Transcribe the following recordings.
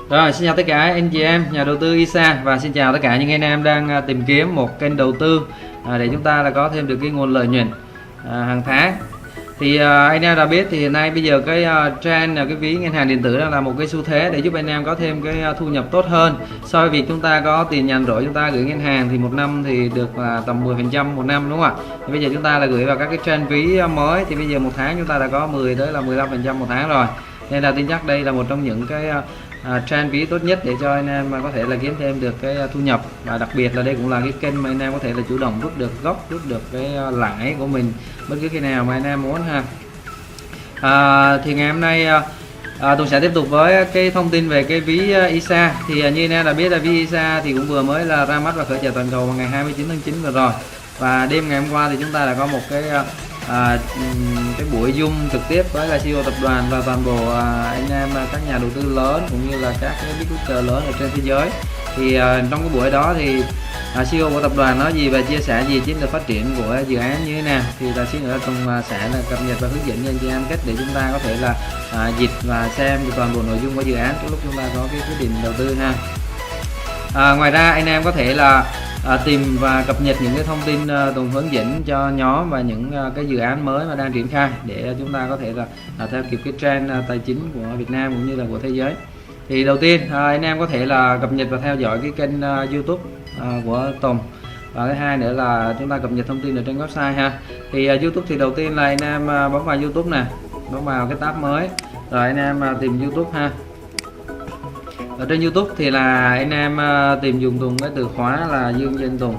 Rồi, xin chào tất cả anh chị em nhà đầu tư Exxa và xin chào tất cả những anh em đang tìm kiếm một kênh đầu tư để chúng ta là có thêm được cái nguồn lợi nhuận hàng tháng. Thì anh em đã biết thì hiện nay bây giờ cái trend là cái ví ngân hàng điện tử là một cái xu thế để giúp anh em có thêm cái thu nhập tốt hơn so với việc chúng ta có tiền nhàn rỗi chúng ta gửi ngân hàng thì một năm thì được tầm 10% một năm, đúng không ạ? Thì bây giờ chúng ta là gửi vào các cái trend ví mới thì bây giờ một tháng chúng ta đã có 10 tới là 15% một tháng rồi, nên là tin chắc đây là một trong những cái trend ví tốt nhất để cho anh em có thể là kiếm thêm được cái thu nhập, và đặc biệt là đây cũng là cái kênh mà anh em có thể là chủ động rút được gốc, rút được cái lãi của mình bất cứ khi nào mà anh em muốn ha. Thì ngày hôm nay tôi sẽ tiếp tục với cái thông tin về cái ví Exxa. Thì như anh em đã biết là ví Exxa thì cũng vừa mới là ra mắt và khởi chạy toàn cầu vào ngày 29 tháng 9 vừa rồi, và đêm ngày hôm qua thì chúng ta đã có một cái buổi Zoom trực tiếp với là Siêu tập đoàn và toàn bộ anh em các nhà đầu tư lớn cũng như là các cái big player lớn ở trên thế giới. Thì trong cái buổi đó thì CEO của tập đoàn nói gì và chia sẻ gì chiến lược phát triển của dự án như thế nào, thì là xin nữa Tùng sẽ là cập nhật và hướng dẫn cho anh chị em cách để chúng ta có thể là dịch và xem toàn bộ nội dung của dự án trước lúc chúng ta có cái quyết định đầu tư ha. Ngoài ra anh em có thể là tìm và cập nhật những cái thông tin Tùng hướng dẫn cho nhóm và những cái dự án mới mà đang triển khai để chúng ta có thể là theo kịp cái trend tài chính của Việt Nam cũng như là của thế giới. Thì đầu tiên anh em có thể là cập nhật và theo dõi cái kênh YouTube của Tổng, và thứ hai nữa là chúng ta cập nhật thông tin ở trên website ha. Thì YouTube thì đầu tiên là anh em bấm vào YouTube nè, bấm vào cái tab mới rồi anh em tìm YouTube ha. Ở trên YouTube thì là anh em tìm dùng Tùng cái từ khóa là Dương Danh Tùng.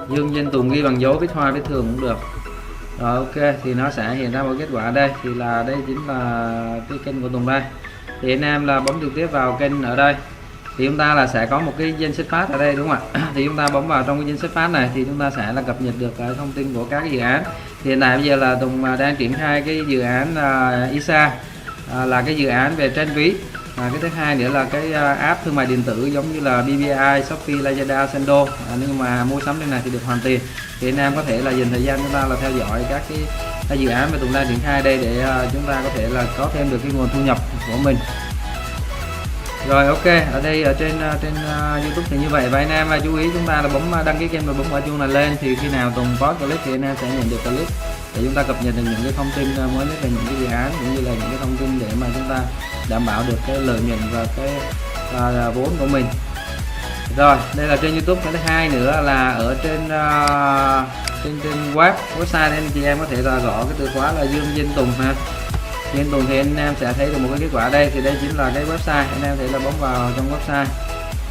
Dương Danh Tùng ghi bằng dấu viết hoa viết thường cũng được. Rồi ok, thì nó sẽ hiện ra một kết quả đây, thì là đây chính là cái kênh của Tùng đây. Thì anh em là bấm trực tiếp vào kênh ở đây thì chúng ta là sẽ có một cái danh sách phát ở đây, đúng không ạ? Thì chúng ta bấm vào trong cái danh sách phát này thì chúng ta sẽ là cập nhật được cái thông tin của các cái dự án. Thì hiện tại bây giờ là Tùng đang triển khai cái dự án Exxa là cái dự án về trend ví. Cái thứ hai nữa là cái app thương mại điện tử giống như là BBI, Shopee, Lazada, Sendo, nhưng mà mua sắm trên này thì được hoàn tiền. Thì anh em có thể là dành thời gian chúng ta là theo dõi các cái dự án mà Tùng đang triển khai đây để chúng ta có thể là có thêm được cái nguồn thu nhập của mình. Rồi ok, ở đây ở trên YouTube thì như vậy, và anh em chú ý chúng ta là bấm đăng ký kênh và bấm quả chuông này lên, thì khi nào Tùng post clip thì anh em sẽ nhận được clip để chúng ta cập nhật được những cái thông tin mới nhất về những cái dự án cũng như là những cái thông tin để mà chúng ta đảm bảo được cái lợi nhuận và cái vốn của mình. Rồi đây là trên YouTube. Cái thứ hai nữa là ở trên website nên anh chị em có thể là gõ cái từ khóa là Dương Danh Tùng ha. Trên Tùng thì anh em sẽ thấy được một cái kết quả đây, thì đây chính là cái website. Anh em có thể là bấm vào trong website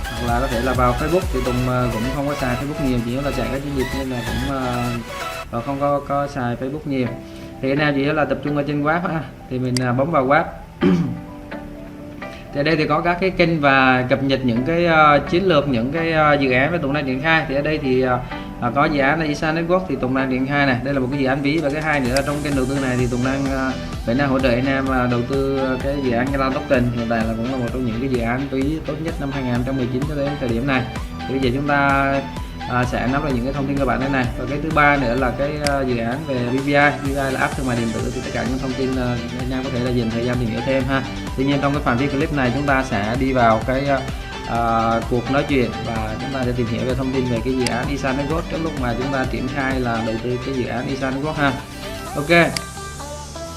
hoặc là có thể là vào Facebook, thì Tùng cũng không có xài Facebook nhiều, chỉ là chạy các chiến dịch nên là cũng không có xài Facebook nhiều. Thì anh em chỉ là tập trung ở trên web ha, thì mình bấm vào web. Thì ở đây thì có các cái kênh và cập nhật những cái chiến lược, những cái dự án mà Tùng đang triển khai. Thì ở đây thì có dự án là Exxa Network thì Tùng đang triển khai này, đây là một cái dự án ví, và cái hai nữa là trong kênh đầu tư này thì Tùng đang hỗ trợ anh em đầu tư cái dự án Nhớ Like hiện tại là cũng là một trong những cái dự án ví tốt nhất năm 2019 cho đến thời điểm này. Thì bây giờ chúng ta sẽ nắm được những cái thông tin cơ bản đây này. Và cái thứ ba nữa là cái dự án về BBI là app thương mại điện tử, thì tất cả những thông tin anh em có thể là dành thời gian tìm hiểu thêm ha. Tuy nhiên trong cái phạm vi clip này chúng ta sẽ đi vào cái cuộc nói chuyện và chúng ta sẽ tìm hiểu về thông tin về cái dự án Exxa Network trước lúc mà chúng ta triển khai là đầu tư cái dự án Exxa Network ha. Ok,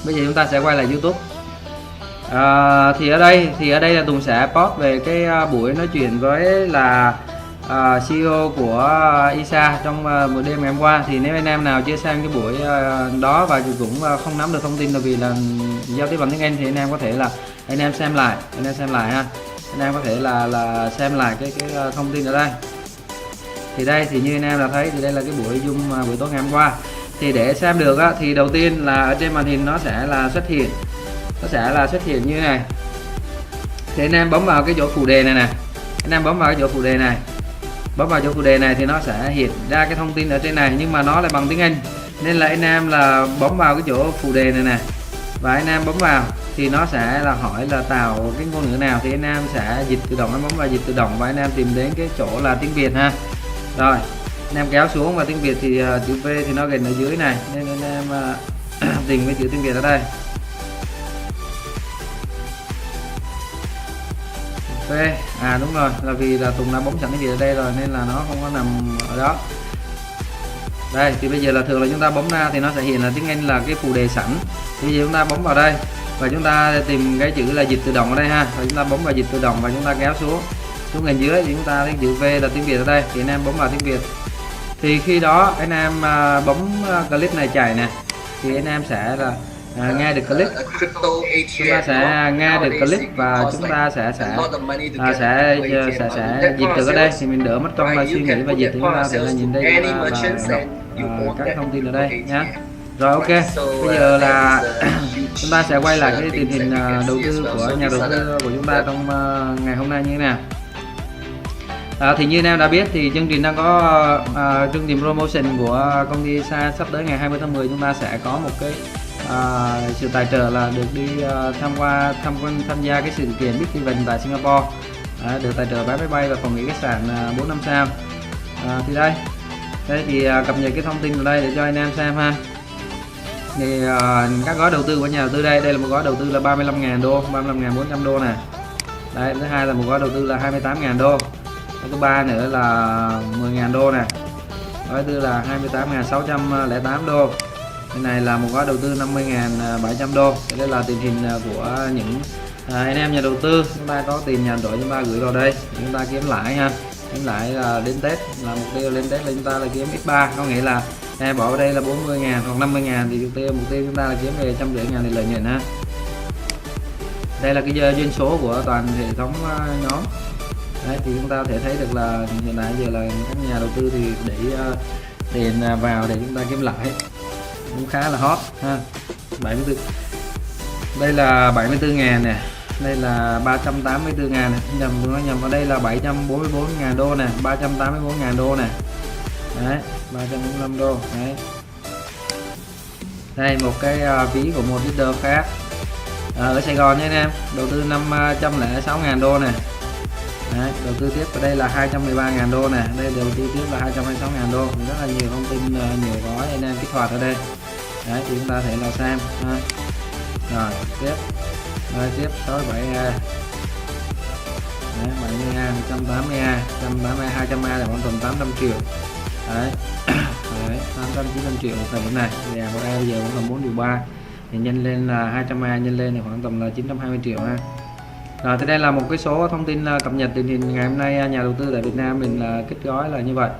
bây giờ chúng ta sẽ quay lại YouTube. Thì ở đây là Tùng sẽ post về cái buổi nói chuyện với là CEO của Exxa trong buổi đêm ngày hôm qua. Thì nếu anh em nào chưa xem cái buổi đó và cũng không nắm được thông tin là vì là giao tiếp bằng tiếng Anh, thì anh em có thể là anh em xem lại ha. Anh em có thể là xem lại cái thông tin ở đây. Thì đây thì như anh em đã thấy thì đây là cái buổi Zoom buổi tối ngày hôm qua. Thì để xem được á, thì đầu tiên là ở trên màn hình nó sẽ là xuất hiện như thế này. Thì anh em bấm vào cái chỗ phụ đề này nè, anh em bấm vào cái chỗ phụ đề này, thì nó sẽ hiện ra cái thông tin ở trên này, nhưng mà nó là bằng tiếng Anh nên là anh em là bấm vào cái chỗ phụ đề này nè, và anh em bấm vào thì nó sẽ là hỏi là tạo cái ngôn ngữ nào, thì anh em sẽ dịch tự động, anh bấm vào dịch tự động và anh em tìm đến cái chỗ là tiếng Việt ha. Rồi anh em kéo xuống, và tiếng Việt thì chữ V thì nó gần ở dưới này, nên anh em tìm cái chữ tiếng Việt ở đây. V. Đúng rồi, là vì là Tùng đã bấm sẵn cái gì ở đây rồi nên là nó không có nằm ở đó. Đây thì bây giờ là thường là chúng ta bấm ra thì nó sẽ hiện là tiếng Anh là cái phụ đề sẵn. Bây giờ chúng ta bấm vào đây và chúng ta tìm cái chữ là dịch tự động ở đây ha, và chúng ta bấm vào dịch tự động và chúng ta kéo xuống ngành dưới thì chúng ta thấy chữ V là tiếng Việt ở đây, thì anh em bấm vào tiếng Việt. Thì khi đó anh em bấm clip này chạy nè thì anh em sẽ là nghe được clip, chúng ta sẽ nghe được clip và chúng ta sẽ dịch được ở đây thì mình đỡ mất công là suy nghĩ và dịch, thì chúng ta sẽ là nhìn đây và đọc các thông tin ở đây nhá. Rồi ok, bây giờ là chúng ta sẽ quay lại cái tình hình đầu tư của nhà đầu tư của chúng ta trong ngày hôm nay như thế nào. Thì như anh em đã biết thì chương trình đang có chương trình promotion của công ty Exxa sắp tới ngày 20 tháng 10 chúng ta sẽ có một cái sự tài trợ là được đi tham gia cái sự kiện Big Event tại Singapore, được tài trợ vé máy bay và phòng nghỉ khách sạn 4 năm sao. Thì đây thì cập nhật cái thông tin ở đây để cho anh em xem ha. Thì các gói đầu tư của nhà đầu tư đây là một gói đầu tư là 35.000 đô, 35.400 đô này. Đây, thứ hai là một gói đầu tư là 28.000 đô. Thứ ba nữa là 10.000 đô này. Gói thứ tư là 28.608 đô. Cái này là một gói đầu tư 50.700 đô. Đây là tình hình của những anh em nhà đầu tư. Chúng ta có tiền nhà đổi chúng ta gửi vào đây, chúng ta kiếm lãi ha. Kiếm lãi là đến Tết, là mục tiêu lên Tết là chúng ta là kiếm x3, có nghĩa là em bỏ vào đây là 40.000 hoặc 50.000 thì mục tiêu chúng ta là kiếm về 150.000 thì lợi nhuận ha. Đây là cái doanh số của toàn hệ thống nhóm. Đấy, thì chúng ta có thể thấy được là hiện tại giờ là các nhà đầu tư thì để tiền vào để chúng ta kiếm lãi cũng khá là hot ha. 74, đây là 74.000 nè, đây là 384.000 này, nhầm ở đây là 744.000 đô nè, 384.000 đô nè, đấy 345 đô đấy. Đây một cái ví của một leader khác ở Sài Gòn nha anh em, đầu tư 506.000 đô nè. Đấy, đầu tư tiếp ở đây là 213.000 đô nè, đây đầu tư tiếp là 226.000 đô, rất là nhiều thông tin, nhiều gói anh em kích hoạt ở đây. Đấy thì chúng ta thể là xem ha. Rồi tiếp 672, 72, 182, 182, 200A là khoảng tầm 800 triệu. Đấy, 890 triệu thời điểm này. Nhà của A bây giờ cũng tầm 4 triệu 3 thì nhân lên là 200A nhân lên thì khoảng tầm là 920 triệu ha. Rồi thì đây là một cái số thông tin cập nhật tình hình ngày hôm nay nhà đầu tư tại Việt Nam mình là kích gói là như vậy.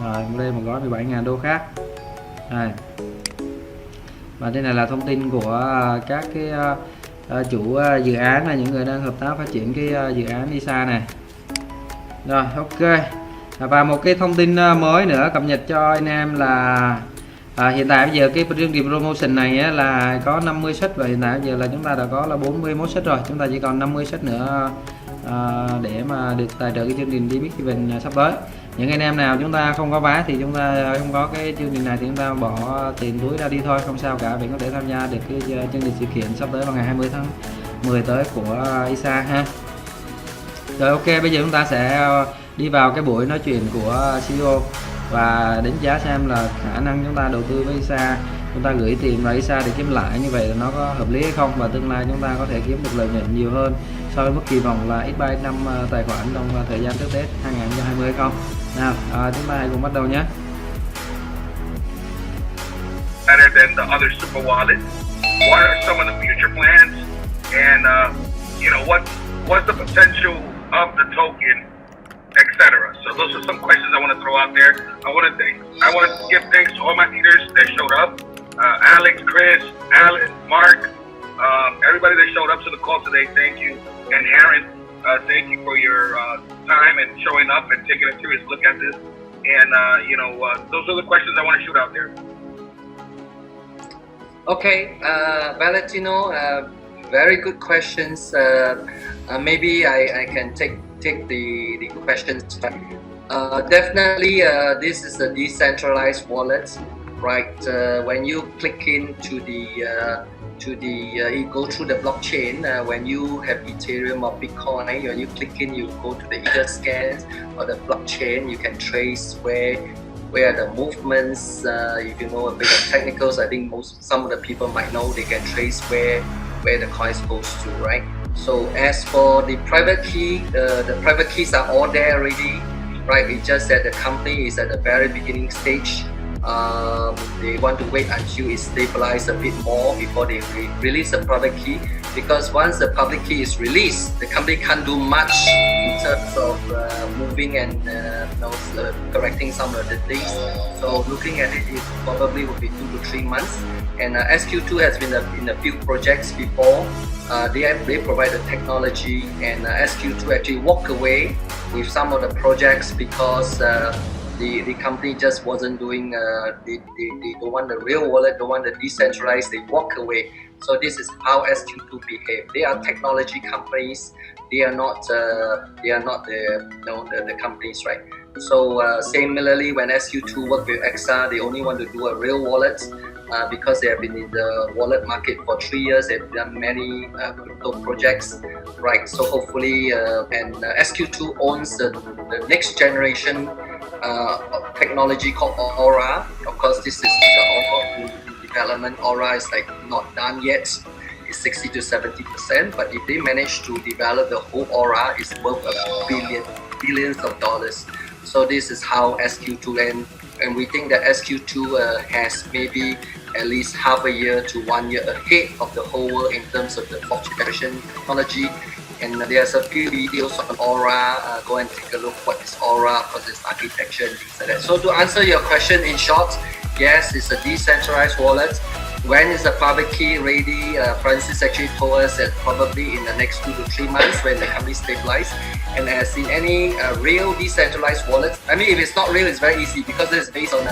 Rồi đây một gói 17.000 đô khác. Đây. Và đây này là thông tin của các cái chủ dự án là những người đang hợp tác phát triển cái dự án Exxa này. Rồi ok. Và một cái thông tin mới nữa cập nhật cho anh em là hiện tại bây giờ cái chương trình promotion này á, là có 50 suất và hiện tại bây giờ là chúng ta đã có là 41 suất rồi, chúng ta chỉ còn 50 suất nữa để mà được tài trợ cái chương trình Big Event sắp tới. Những anh em nào chúng ta không có vé thì chúng ta không có cái chương trình này thì chúng ta bỏ tiền túi ra đi thôi, không sao cả, mình có thể tham gia được cái chương trình sự kiện sắp tới vào ngày 20 tháng 10 tới của Exxa ha. Rồi ok, bây giờ chúng ta sẽ đi vào cái buổi nói chuyện của CEO và đánh giá xem là khả năng chúng ta đầu tư với Exxa, chúng ta gửi tiền vào Exxa để kiếm lãi như vậy là nó có hợp lý hay không, và tương lai chúng ta có thể kiếm được lợi nhuận nhiều hơn so với mức kỳ vọng là x3 x5 tài khoản trong thời gian trước Tết 2020 hay không. Nào chúng ta hãy cùng bắt đầu nhé. Better than the other super wallets. What are some of the future plans, and what's the potential of the token, etc. So those are some questions I want to throw out there. I want to give thanks to all my leaders that showed up. Alex, Chris, Alan, Mark, everybody that showed up to the call today. Thank you, and Aaron, thank you for your time and showing up and taking a serious look at this. And those are the questions I want to shoot out there. Okay, Valentino, very good questions. Maybe I can take the questions. Definitely, this is a decentralized wallet, right? When you click into you go through the blockchain. When you have Ethereum or Bitcoin, when you click in, you go to the Etherscan or the blockchain. You can trace where the movements. If you know a bit of technicals, I think some of the people might know. They can trace where the coins goes to, right? So as for the private key, the private keys are all there already, right? It's just that the company is at the very beginning stage. They want to wait until it stabilizes a bit more before they release the private key, because once the public key is released, the company can't do much in terms of moving and correcting some of the things. So looking at it, it probably will be 2 to 3 months. And SQ2 has been in a few projects before. They provide the technology, and SQ2 actually walk away with some of the projects because the company just wasn't doing, they don't want the real wallet, don't want the decentralized, they walk away. So this is how SQ2 behave. They are technology companies, they are not the companies, right? So similarly, when SQ2 work with Exxa, they only want to do a real wallet because they have been in the wallet market for 3 years. They've done many crypto projects, right? So hopefully, and SQ2 owns the next generation technology called Aura. Of course, this is the Aura development. Aura is like not done yet. It's 60 to 70%, but if they manage to develop the whole Aura, it's worth billions of dollars. So this is how SQ2 and we think that SQ2 has maybe at least half a year to 1 year ahead of the whole world in terms of the fourth generation technology. And there's a few videos on Aura. Go and take a look what is Aura, because it's architecture and things like that. So to answer your question in short, yes, it's a decentralized wallet. When is the private key ready? Francis actually told us that probably in the next 2 to 3 months when the company stabilizes. And as in any real decentralized wallet, I mean, if it's not real, it's very easy because it's based on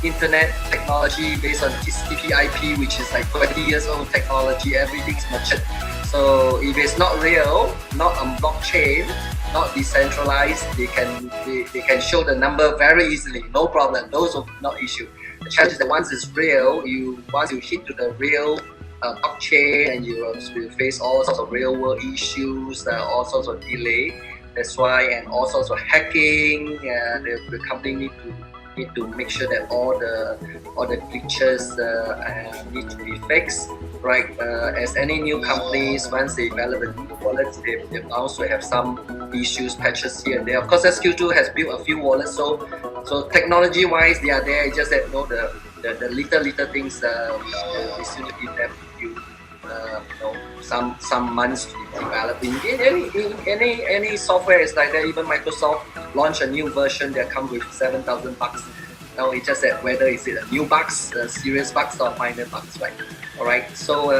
internet technology, based on TCP/IP, which is like 20 years old technology. Everything's matured. So if it's not real, not on blockchain, not decentralized, they can show the number very easily, no problem. Those are not issue. The challenge is that once it's real, once you hit to the real blockchain, and you will face all sorts of real world issues, all sorts of delay. That's why, and all sorts of hacking. The company need to make sure that all the glitches need to be fixed, right? As any new companies, once they develop a new wallet, they also have some issues, patches here and there. Of course, SQ2 has built a few wallets, so technology-wise, they are there. It's just that the little things we still give them some months to develop. In any software is like that. Even Microsoft launched a new version that comes with $7,000. Now it's just that whether is it a new bugs, serious bugs, or minor bugs, right? All right. So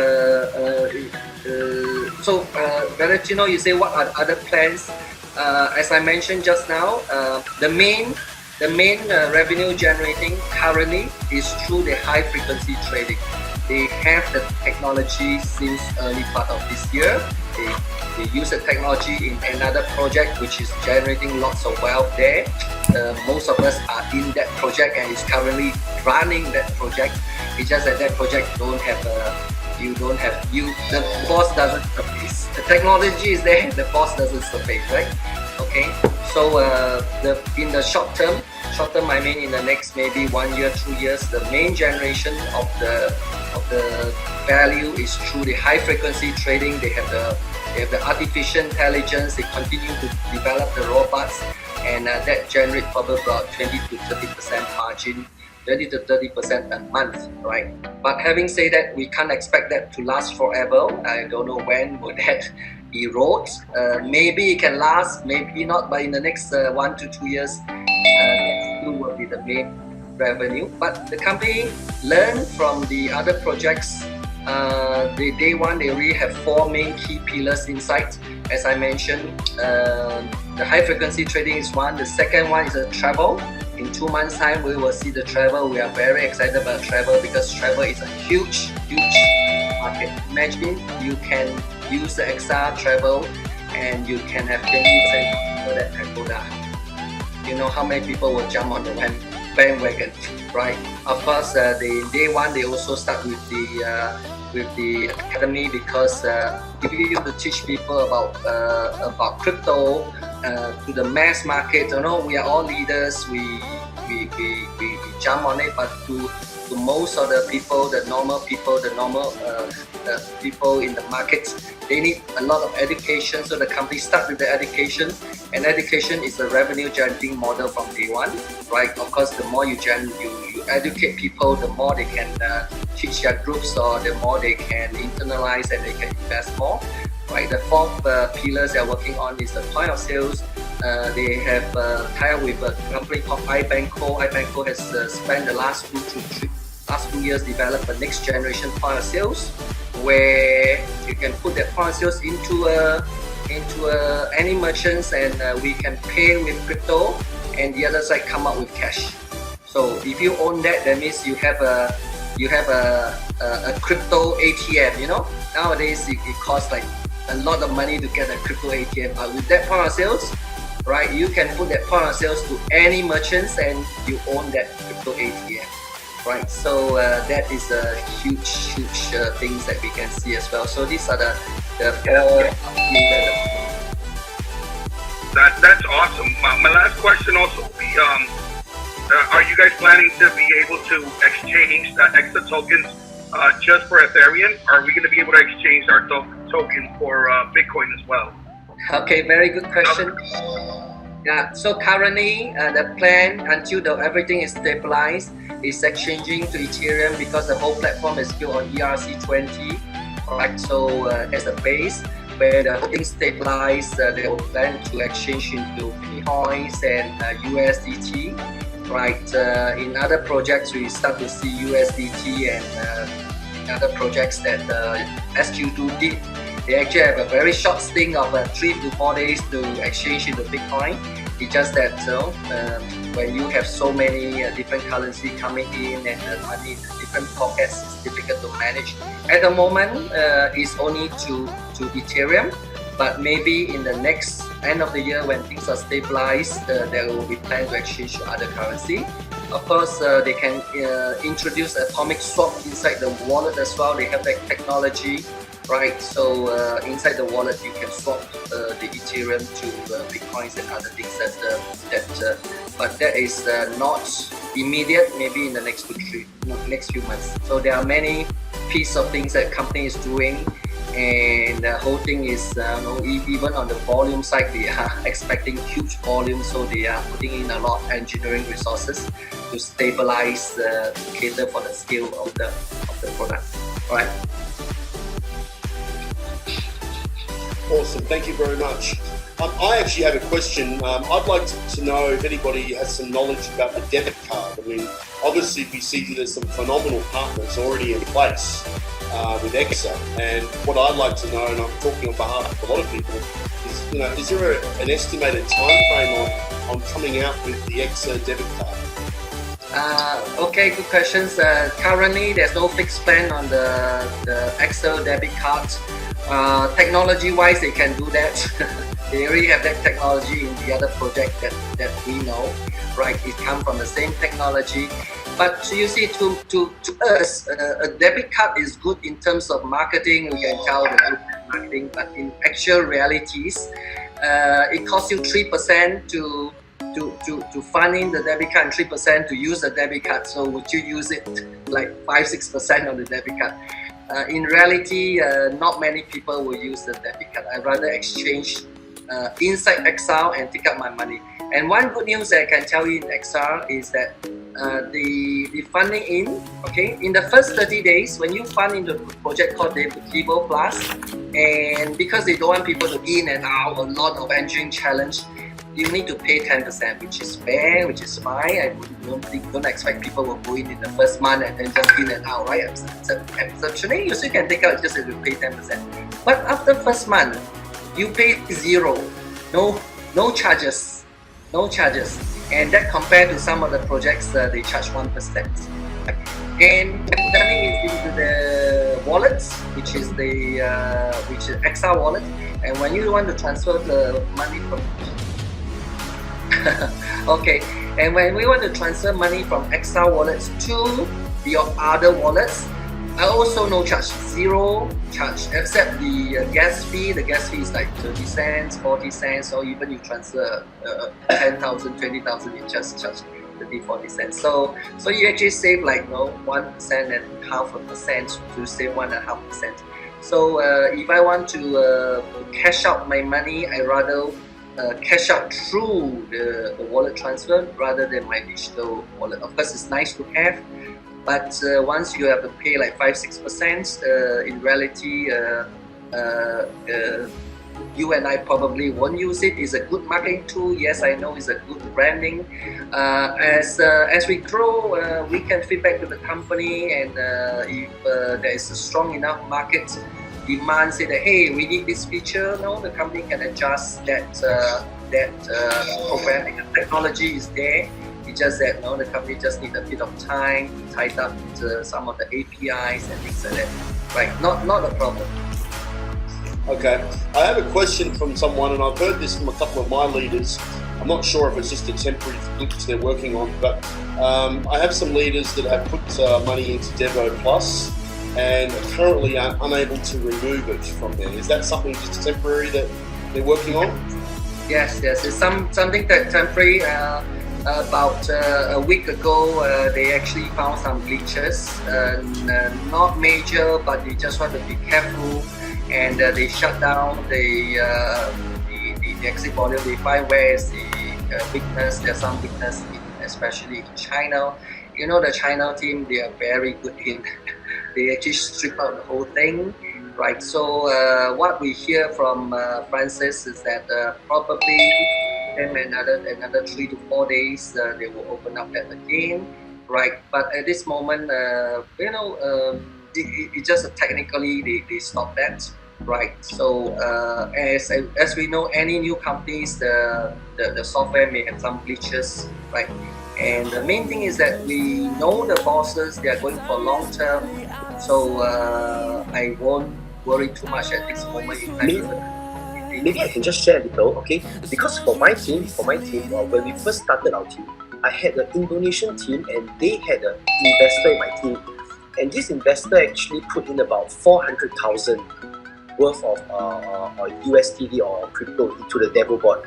Valentino, you say what are other plans? As I mentioned just now, the main revenue generating currently is through the high frequency trading. They have the technology since early part of this year. They use the technology in another project which is generating lots of wealth there. Most of us are in that project and is currently running that project. It's just that project the boss doesn't surface. The technology is there, the boss doesn't surface, right? Okay. So in the short term I mean in the next maybe 1 year, 2 years, the main generation of the value is through the high frequency trading. They have the artificial intelligence. They continue to develop the robots, and that generates probably about 20 to 30% margin, 20 to 30% a month, right? But having said that, we can't expect that to last forever. I don't know when will that erode. Maybe it can last, maybe not, but in the next 1 to 2 years, that still will be the main revenue. But the company learned from the other projects. Day one, they really have 4 main key pillars inside. As I mentioned, the high frequency trading is one. The second one is travel. In 2 months time, we will see the travel. We are very excited about travel because travel is a huge market. Imagine you can use the Exxa travel and you can have 20% people that can go down. You know how many people will jump on the bandwagon, right? Of course, day one they also start with the academy, because if you to teach people about crypto to the mass market, we are all leaders. We jump on it, but to most of the people, the normal people, the people in the market, they need a lot of education. So the company start with the education, and education is a revenue generating model from day one, right? Of course, the more you educate people, the more they can teach their groups, or the more they can internalize and they can invest more, right? The fourth pillars they're working on is the point of sales. They have tied up with a company called iBanco. iBanco has spent the last 2 years develop a next generation point of sales, where you can put that point of sales into any merchants, and we can pay with crypto, and the other side come up with cash. So if you own that, that means you have a crypto ATM. You know, nowadays it costs like a lot of money to get a crypto ATM, but with that point of sales, right, you can put that point of sales to any merchants, and you own that crypto ATM. Right, so that is a huge things that we can see as well. So these are the four. That's awesome. My last question also would be, are you guys planning to be able to exchange the Exxa tokens just for Ethereum? Are we going to be able to exchange our token for Bitcoin as well? Okay, very good question. Yeah, so currently the plan until everything is stabilized is exchanging to Ethereum, because the whole platform is built on ERC20, right? So as a base, where the whole thing stabilized, they will plan to exchange into Bitcoins and USDT, right? In other projects, we start to see USDT, and other projects that SQ2 did. They actually have a very short stint of 3 to 4 days to exchange into Bitcoin. It's just that when you have so many different currency coming in, and money in different pockets, it's difficult to manage. At the moment, it's only to Ethereum, but maybe in the next end of the year, when things are stabilized, there will be plan to exchange to other currency. Of course, they can introduce atomic swap inside the wallet as well. They have that technology. Right, so inside the wallet you can swap the Ethereum to Bitcoins and other things but that is not immediate. Maybe in the next few months. So there are many pieces of things that company is doing, and the whole thing is even on the volume side, they are expecting huge volume, so they are putting in a lot of engineering resources to stabilize, cater for the scale of the product. All right. Awesome, thank you very much. I actually have a question. I'd like to know if anybody has some knowledge about the debit card. I mean, obviously we see there's some phenomenal partners already in place with Exxa, and what I'd like to know, and I'm talking on behalf of a lot of people, is is there an estimated time frame on coming out with the Exxa debit card? Okay, good questions. Currently, there's no fixed plan on the Exxa debit card. Technology-wise, they can do that. They already have that technology in the other project that we know, right? It comes from the same technology. But you see, to us, a debit card is good in terms of marketing. We can tell the good marketing, but in actual realities, it costs you 3% to fund in the debit card, and 3% to use the debit card. So would you use it like 5-6% on the debit card? In reality, not many people will use the debit card. I'd rather exchange inside Exxa and take out my money. And one good news that I can tell you in Exxa is that the funding in the first 30 days, when you fund into a project called Devo Plus, and because they don't want people to in and out, a lot of engineering challenge, you need to pay 10%, which is fair, which is fine. I don't expect people will go in the first month and then just in and out, right? Exceptionally, you still can take out just if you pay 10%. But after first month, you pay 0, no charges, and that compared to some of the projects, they charge 1%. And turning it into the wallets, which is Exxa wallet, and when you want to transfer the money from okay, and when we want to transfer money from Exxa wallets to your other wallets, also no charge, 0 charge, except the gas fee. The gas fee is like 30 cents, 40 cents, or even you transfer 10,000, 20,000, you just charge 30-40 cents. So you actually save like 1% and 0.5% to save 1.5%. So if I want to cash out my money, I rather cash out through the wallet transfer rather than my digital wallet. Of course, it's nice to have, but once you have to pay like 5-6%, in reality, you and I probably won't use it. It's a good marketing tool. Yes, I know it's a good branding. As we grow, we can feedback to the company, and if there is a strong enough market demand, say that hey, we need this feature. No, the company can adjust that program. The technology is there. It's just that the company just need a bit of time to tighten up some of the APIs and things like that. Right? Not a problem. Okay, I have a question from someone, and I've heard this from a couple of my leaders. I'm not sure if it's just a temporary fix they're working on, but I have some leaders that have put money into Devo Plus and are currently unable to remove it from there. Is that something just temporary that they're working on? Yes, it's something that temporary. About a week ago, they actually found some glitches, not major, but they just want to be careful. And they shut down the exit volume. They find where is the weakness. There's some weakness, especially in China. The China team, they are very good in. They actually strip out the whole thing, right? So what we hear from Francis is that probably in another 3 to 4 days they will open up that again, right? But at this moment, it just technically they stop that. Right. So as we know, any new companies, the software may have some glitches, right? And the main thing is that we know the bosses, they are going for long term. So I won't worry too much at this moment in time. Maybe I can just share a little, okay? Because for my team, when we first started our team, I had an Indonesian team, and they had an investor in my team, and this investor actually put in about 400,000 worth of USDT or crypto into the Devo bot.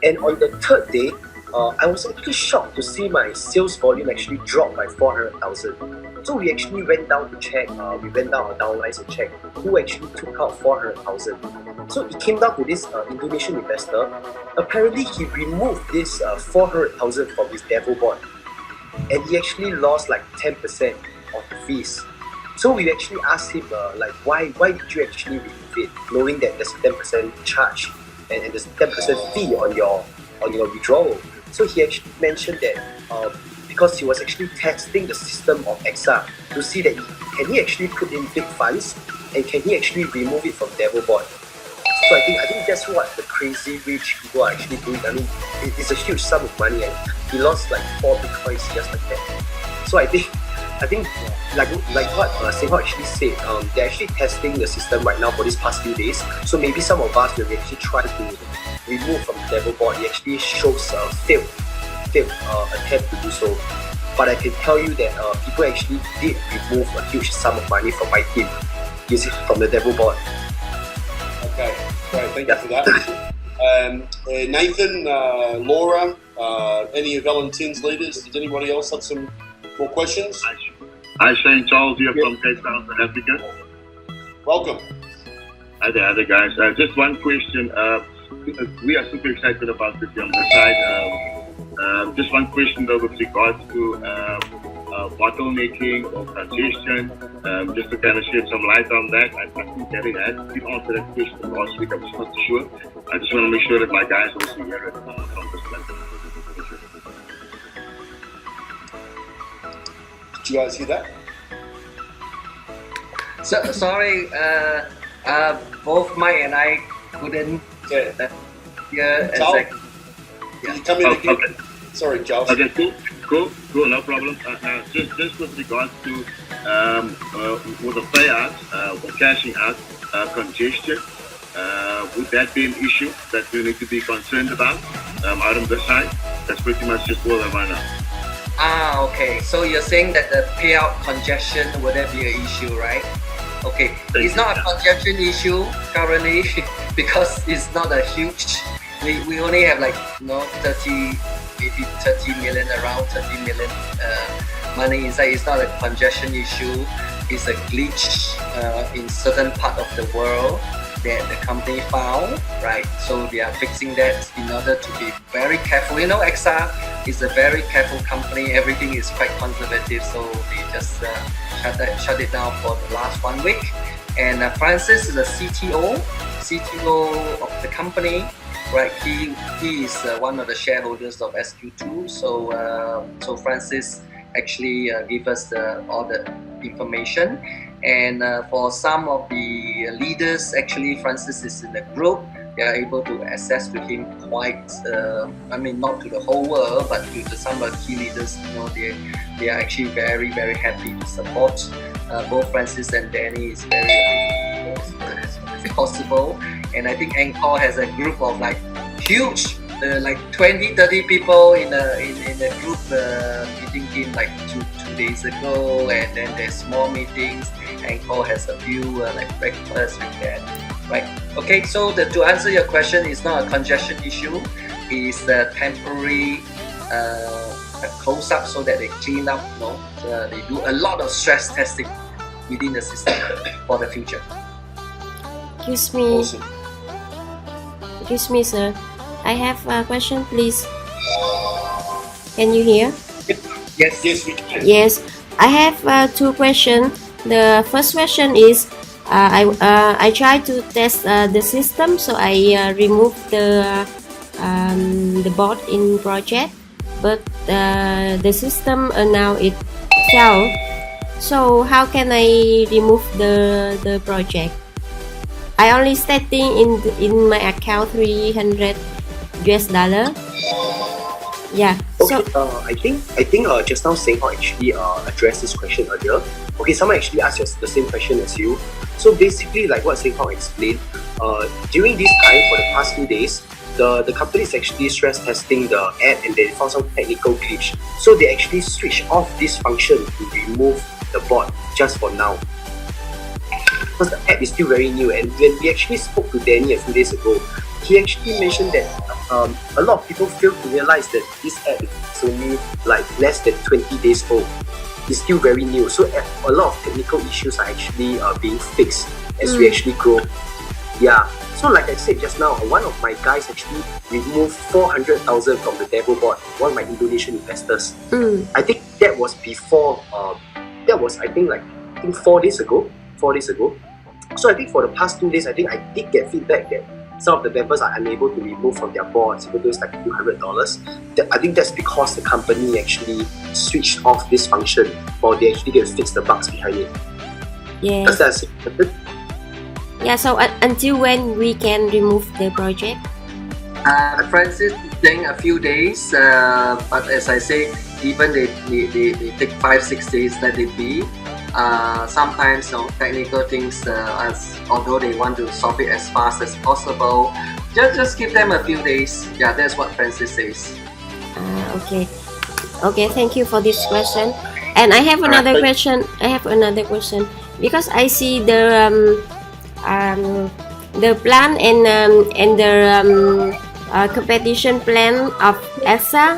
And on the third day, I was actually shocked to see my sales volume actually drop by 400,000. So we actually went down to check, we went down our downlines and checked who actually took out 400,000. So it came down to this Indonesian investor. Apparently he removed this 400,000 from his Devo bot, and he actually lost like 10% of the fees. So we actually asked him why did you actually remove it, knowing that there's a 10% charge and there's a 10% fee on your withdrawal. So he actually mentioned that because he was actually testing the system of Exxa to see that can he actually put in big funds and can he actually remove it from DevoBot. So I think that's what the crazy rich people are actually doing. I mean, it's a huge sum of money, and he lost like 4 bitcoins just like that. So I think like what Singapore actually said, they're actually testing the system right now for these past few days. So maybe some of us will actually try to remove from the DevoBot. It actually shows a failed attempt to do so. But I can tell you that people actually did remove a huge sum of money from my team using from the DevoBot. Okay, great. Thank you for that. Nathan, Laura, any of Valentin's leaders? Does anybody else have some more questions? Hi, Shane. Charles here from Cape Town, South Africa. Welcome. Hi there, guys. Just one question. We are super excited about this on the side. Just one question though with regards to bottlenecking or congestion, just to kind of shed some light on that. I think Gary did answer that question last week. I'm just not sure. I just want to make sure that my guys also hear it from this platform. Did you guys hear that? So, sorry, both Mike and I couldn't hear exactly. You come in again? Okay. Sorry, Charles. Okay, cool, no problem. Just with regards to with the payouts or cashing out congestion, would that be an issue that we need to be concerned about out on this side? That's pretty much just all I want to know. Okay. So you're saying that the payout congestion would that be an issue, right? Okay. It's not a congestion issue currently because it's not a huge. We only have like 30 maybe 30 million, around 30 million money inside. It's not a congestion issue. It's a glitch in certain part of the world that the company found, right? So they are fixing that in order to be very careful. You know, Exxa is a very careful company. Everything is quite conservative, so they just shut it down for the last 1 week. And Francis is the CTO of the company, right? He is one of the shareholders of SQ2. So Francis actually give us all the information. And for some of the leaders, actually Francis is in the group. They are able to access to him quite, not to the whole world, but to some of the key leaders. You know, they are actually very, very happy to support both Francis and Danny. Is very as possible. And I think Anchor has a group of like huge, like 20-30 people in the group meeting him like two days ago, and then there's more meetings. Anchor has a few like breakfast with that, right? Okay, so to answer your question, it's not a congestion issue. It's a temporary close up so that they clean up. You know, they do a lot of stress testing within the system for the future. Excuse me. Awesome. Excuse me, sir. I have a question, please. Can you hear? Yes. Yes, we can. Yes. I have 2 questions. The first question is, I try to test the system, so I remove the bot in project, but the system now it failed. So how can I remove the project? I only setting in my account $300. Yeah. Okay, So I think just now Senghao actually addressed this question earlier. Okay, someone actually asked the same question as you. So basically, like what Senghao explained, during this time for the past few days, the company is actually stress testing the app, and they found some technical glitch. So they actually switched off this function to remove the bot just for now. Because the app is still very new, and when we actually spoke to Danny a few days ago, he actually mentioned that a lot of people fail to realize that this app is only like less than 20 days old. It's still very new, so a lot of technical issues are actually being fixed as we actually grow. Yeah, so like I said just now, one of my guys actually removed 400,000 from the demo bot, one of my Indonesian investors. I think that was before, I think 4 days ago. So I think for the past 2 days, I think I did get feedback that some of the members are unable to remove from their boards, even though it's like a few $100s. I think that's because the company actually switched off this function, or they actually get to fix the bugs behind it. yes. Does that Yeah. So until when we can remove the project? Francis is saying a few days, but as I say, even they take 5-6 days, let it be. Sometimes technical things, although they want to solve it as fast as possible, just give them a few days. Yeah, that's what Francis says. Okay, thank you for this question. And I have another question. Because I see the plan and the competition plan of Exxa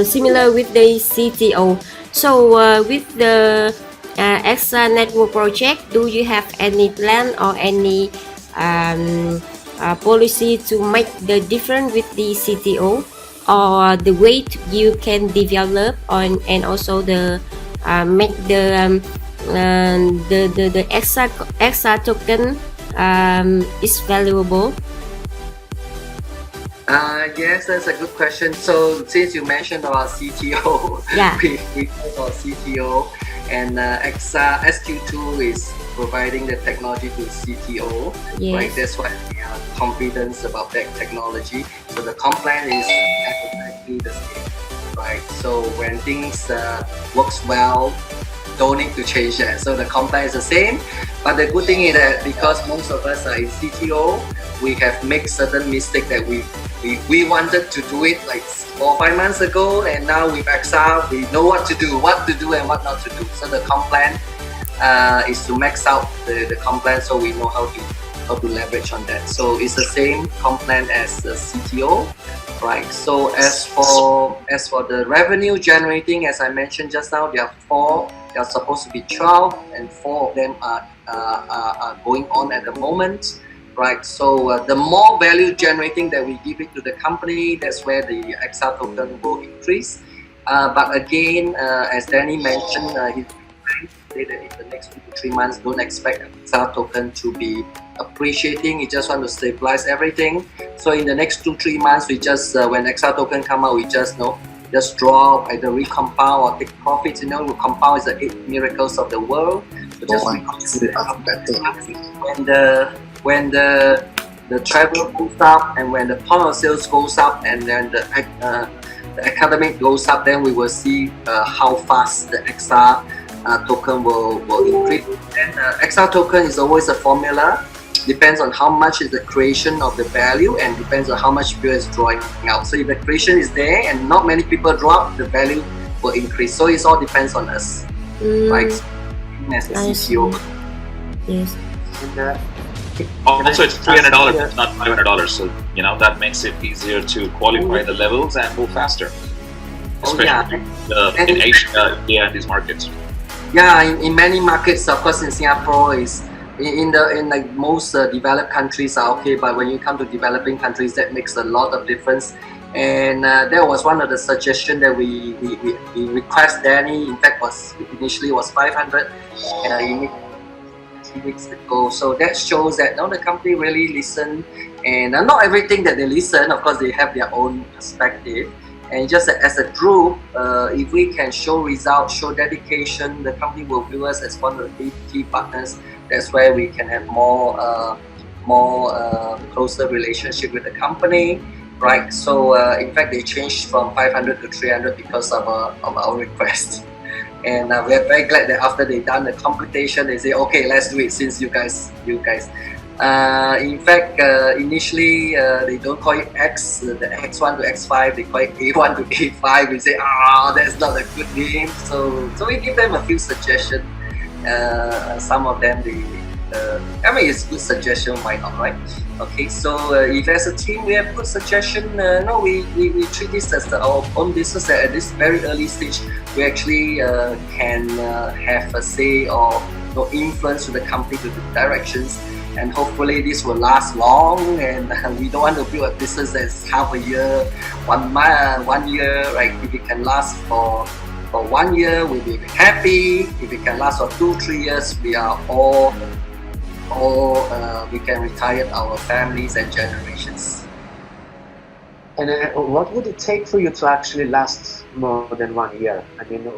similar with the CTO. So with the Exxa network project, do you have any plan or any policy to make the difference with the CTO, or the way you can develop and also the make the Exxa token is valuable? Yes, that's a good question. So since you mentioned about CTO, Yeah. we talk about CTO, and Exxa SQ2 is providing the technology to CTO, Yes. right? That's why we have confidence about that technology. So the comp plan is exactly the same, right? So when things works well, don't need to change that. So the comp plan is the same, but the good thing is that because most of us are in CTO, we have made certain mistake that we wanted to do it like 4 or 5 months ago, and now with Exxa we know what to do and what not to do. So the comp plan is to max out the comp plan, so we know how to leverage on that. So it's the same comp plan as the CTO, right? So as for the revenue generating, as I mentioned just now, there are 4. There are supposed to be 12, and 4 of them are going on at the moment, right? So the more value generating that we give it to the company, that's where the Exxa token will increase. But again, as Danny mentioned, he said that in the next 2 to 3 months, don't expect Exxa token to be appreciating. You just want to stabilize everything. So in the next 2-3 months, we just when Exxa token come out, we just drop, either recompile or take profits. Compound is the 8 miracles of the world. So just when the travel goes up, and when the point of sales goes up, and then the academic goes up, then we will see how fast the Exxa token will increase. And Exxa token is always a formula. Depends on how much is the creation of the value, and depends on how much people is drawing out. So if the creation is there and not many people draw, the value will increase. So it all depends on us, right? As the CTO. Yes. And, also, it's $300, not $500. So that makes it easier to qualify the levels and move faster, especially in Asia, India, and these markets. Yeah, in many markets, of course, in Singapore is. In like most developed countries are okay, but when you come to developing countries, that makes a lot of difference. And that was one of the suggestions that we request Danny. In fact, initially was 500, and 3 weeks ago. So that shows that the company really listen, and not everything that they listen. Of course, they have their own perspective. And just as a group, if we can show results, show dedication, the company will view us as one of the key partners. That's where we can have more closer relationship with the company, right? So in fact, they changed from 500 to 300 because of our request. And we're very glad that after they done the computation, they say, okay, let's do it since you guys. In fact, initially they don't call it X, the X1 to X5, they call it A1 to A5. We say, that's not a good name. So we give them a few suggestions. Some of them, it's good suggestion, why not, right? Okay, so if as a team we have good suggestion, we treat this as our own business. At this very early stage, we actually can have a say or influence to the company to the directions, and hopefully this will last long. And we don't want to build a business that's half a year, 1 month, 1 year, right? If it can last for 1 year, we'll be happy. If it can last for 2-3 years, we are all we can retire our families and generations. And what would it take for you to actually last more than 1 year? I mean,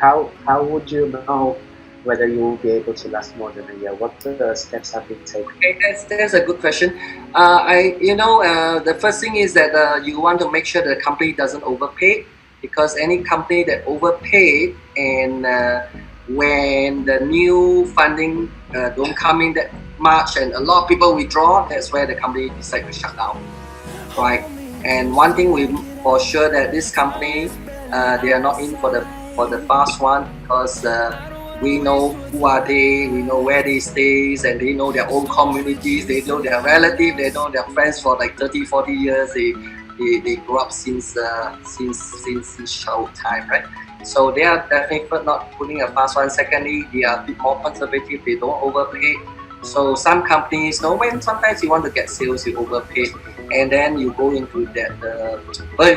how would you know whether you will be able to last more than a year? What steps have been taken? Okay, that's a good question. The first thing is that you want to make sure the company doesn't overpay. Because any company that overpaid, and when the new funding don't come in that much, and a lot of people withdraw, that's where the company decide to shut down, right? And one thing we for sure that this company they are not in for the fast one, because we know who are they, we know where they stay, and they know their own communities, they know their relatives, they know their friends for like 30-40 years. They grew up since childhood time, right? So they are definitely not putting a fast one. Secondly, they are a bit more conservative. They don't overpay. So some companies, when sometimes you want to get sales, you overpay, and then you go into that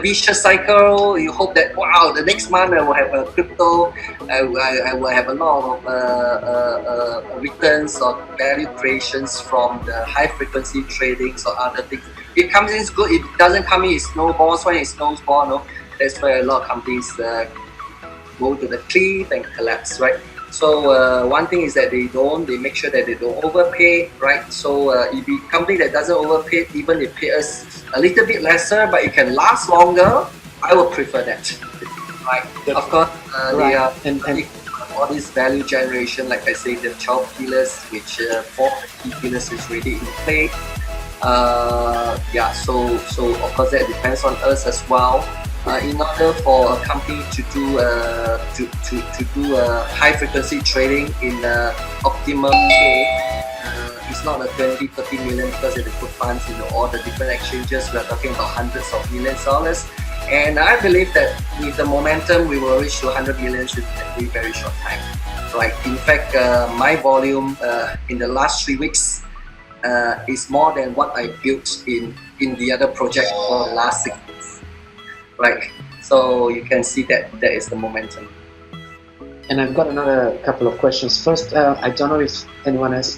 vicious cycle. You hope that the next month I will have a crypto, I will have a lot of returns or value creations from the high frequency tradings or other things. It comes in, it's good. If it doesn't come in, it snowballs. When it snowballs, that's where a lot of companies go to the cliff and collapse, right? So one thing is that they make sure that they don't overpay, right? So if a company that doesn't overpay, even they pay us a little bit lesser, but it can last longer, I would prefer that, right? Of course, they are and all this value generation, like I say, the 12 pillars, which 4 key pillars is really in play. So of course that depends on us as well. In order for a company to do high frequency trading in optimum way, it's not a 20, 30 million because they put funds in all the different exchanges. We are talking about hundreds of millions dollars. And I believe that with the momentum, we will reach to 100 millions in a very, very short time. Right. In fact, my volume in the last 3 weeks is more than what I built in the other project for the last 6 months. Right. So you can see that there is the momentum. And I've got another couple of questions. First, I don't know if anyone else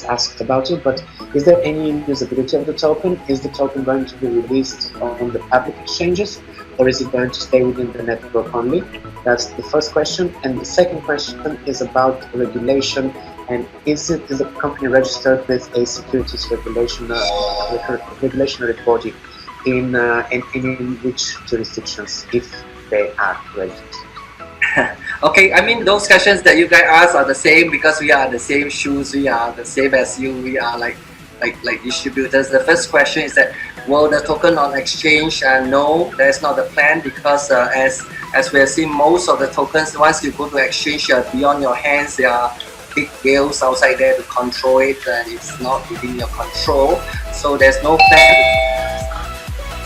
asked about it, but is there any usability of the token? Is the token going to be released on the public exchanges, or is it going to stay within the network only? That's the first question. And the second question is about regulation. And is the company registered with a securities regulatory body in which jurisdictions, if they are registered? Okay, I mean, those questions that you guys ask are the same because we are the same shoes, we are the same as you, we are like distributors. The first question is that, will the token on exchange? No, that's not the plan because as we have seen, most of the tokens, once you go to exchange, you are beyond your hands. There are big whales outside there to control it, and it's not within your control. So there's no plan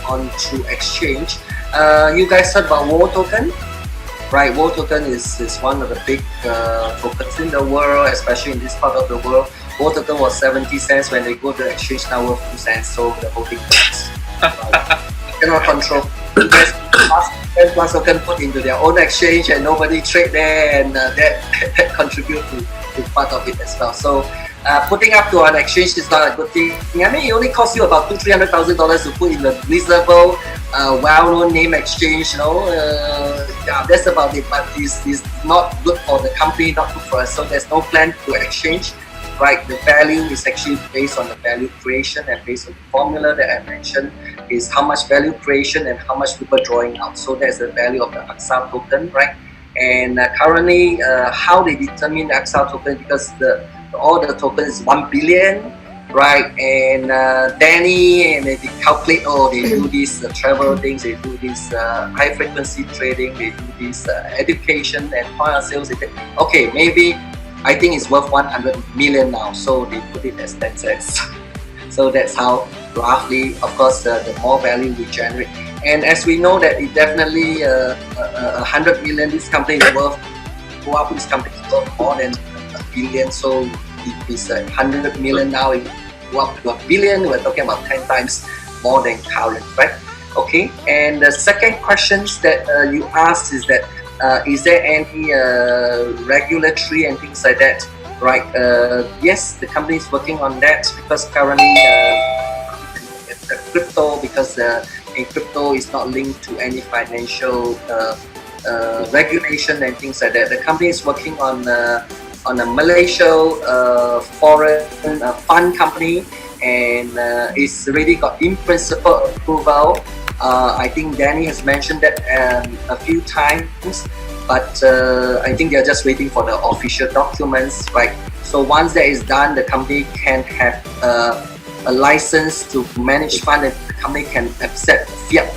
on to exchange. You guys heard about War token? Right, War token is one of the big tokens in the world, especially in this part of the world. War token was 70 cents when they go to exchange, now worth 2 cents, so the whole thing works. Cannot control. There's one token put into their own exchange and nobody trade there, and that contribute to part of it as well. So putting up to an exchange is not a good thing. I mean, it only costs you about $200,000-$300,000 to put in a reasonable, well-known name exchange. Yeah, that's about it. But it's not good for the company, not good for us. So there's no plan to exchange. Right, the value is actually based on the value creation, and based on the formula that I mentioned is how much value creation and how much people drawing out. So that's the value of the Exxa token, right? And currently, how they determine the Exxa token, because all the tokens is 1 billion, right? And Danny and they calculate, they do these travel things, they do this high frequency trading, they do this education and point of sales. Okay, maybe I think it's worth 100 million now, so they put it as 10 cents. So that's how roughly, of course, the more value we generate. And as we know that it definitely 100 million, this company is worth, go up, this company is worth more than a billion. So it is 100 million now, it go up to a billion, we're talking about 10 times more than current, right? Okay, and the second questions that you asked is that, is there any regulatory and things like that, right? Yes, the company is working on that because currently crypto, because in crypto is not linked to any financial regulation and things like that. The company is working on a Malaysia foreign fund company, and it's already got in principle approval. I think Danny has mentioned that a few times, but I think they're just waiting for the official documents, right? So once that is done, the company can have a license to manage fund, and the company can accept fiat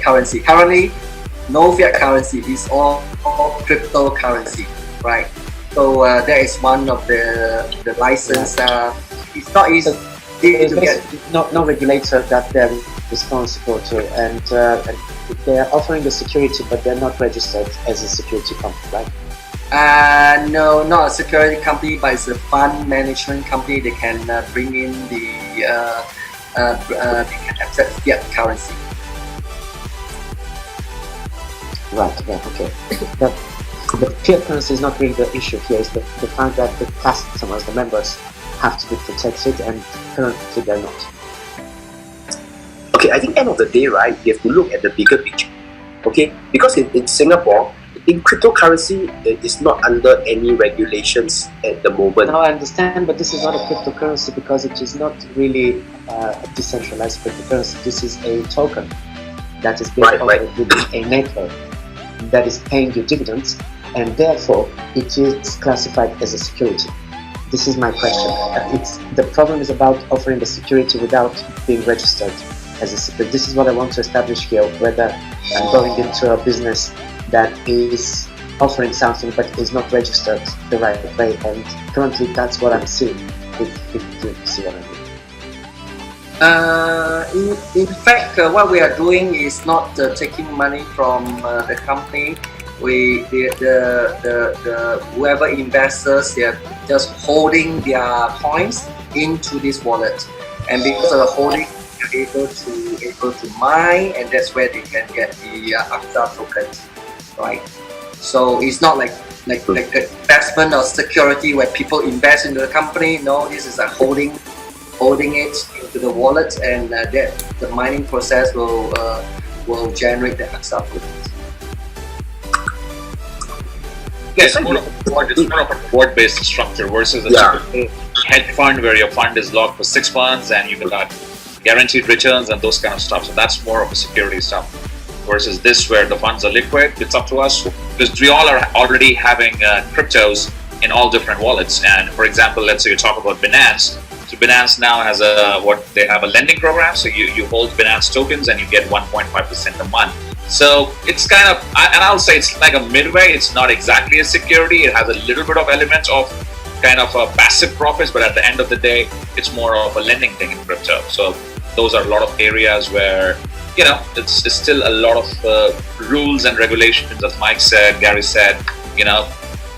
currency. Currently, no fiat currency, it's all cryptocurrency, right? So that is one of the license. It's not easy to get. No regulator that they're responsible to, and they're offering the security, but they're not registered as a security company, right? No, not a security company, but it's a fund management company. They can bring in they can accept fiat currency. Right, okay. But fiat currency is not really the issue here. It's the fact that the customers, the members, have to be protected, and currently they're not. Okay, I think end of the day, right, you have to look at the bigger picture. Okay, because in Singapore, in cryptocurrency, it is not under any regulations at the moment. No, I understand, but this is not a cryptocurrency because it is not really a decentralized cryptocurrency. This is a token that is built within a network that is paying you dividends, and therefore it is classified as a security. This is my question. The problem is about offering the security without being registered as a security. This is what I want to establish here, whether I'm going into a business that is offering something but is not registered the right way, and currently that's what I'm seeing. If you see what I mean. In fact, what we are doing is not taking money from the company. The whoever investors, they are just holding their coins into this wallet, and because of the holding, they're able to mine, and that's where they can get the Exxa tokens, right? So it's not like the investment or security where people invest into the company. No, this is a holding it into the wallet, and that the mining process will generate the Exssa tokens. It's more of a reward-based structure versus a typical hedge fund where your fund is locked for 6 months and you got guaranteed returns and those kind of stuff. So that's more of a security stuff. Versus this where the funds are liquid, it's up to us. Because we all are already having cryptos in all different wallets. And for example, let's say you talk about Binance. So Binance now has they have a lending program. So you hold Binance tokens and you get 1.5% a month. So it's kind of, and I'll say it's like a midway. It's not exactly a security. It has a little bit of elements of kind of passive profits, but at the end of the day, it's more of a lending thing in crypto. So those are a lot of areas where, it's still a lot of rules and regulations, as Mike said, Gary said.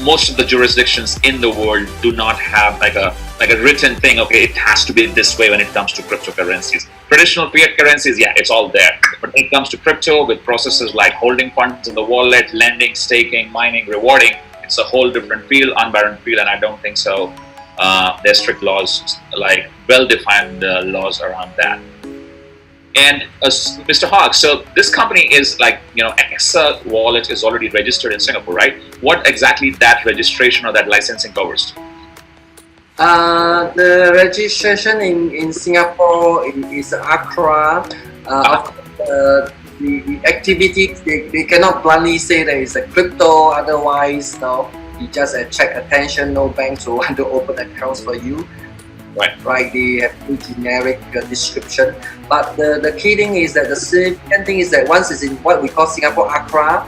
Most of the jurisdictions in the world do not have like a written thing. Okay, it has to be this way when it comes to cryptocurrencies. Traditional fiat currencies, it's all there. But when it comes to crypto, with processes like holding funds in the wallet, lending, staking, mining, rewarding, it's a whole different field, unbound field, and I don't think so. There's strict laws, like well-defined laws around that. And Mr. Hawk, so this company is Exxa wallet is already registered in Singapore, right? What exactly that registration or that licensing covers? The registration in Singapore is ACRA. The activity, they cannot bluntly say that it's a crypto, otherwise, no, you just attract attention, no banks will want to open accounts for you. Right, they have a generic description. But the key thing is that the significant thing is that once it's in what we call Singapore ACRA,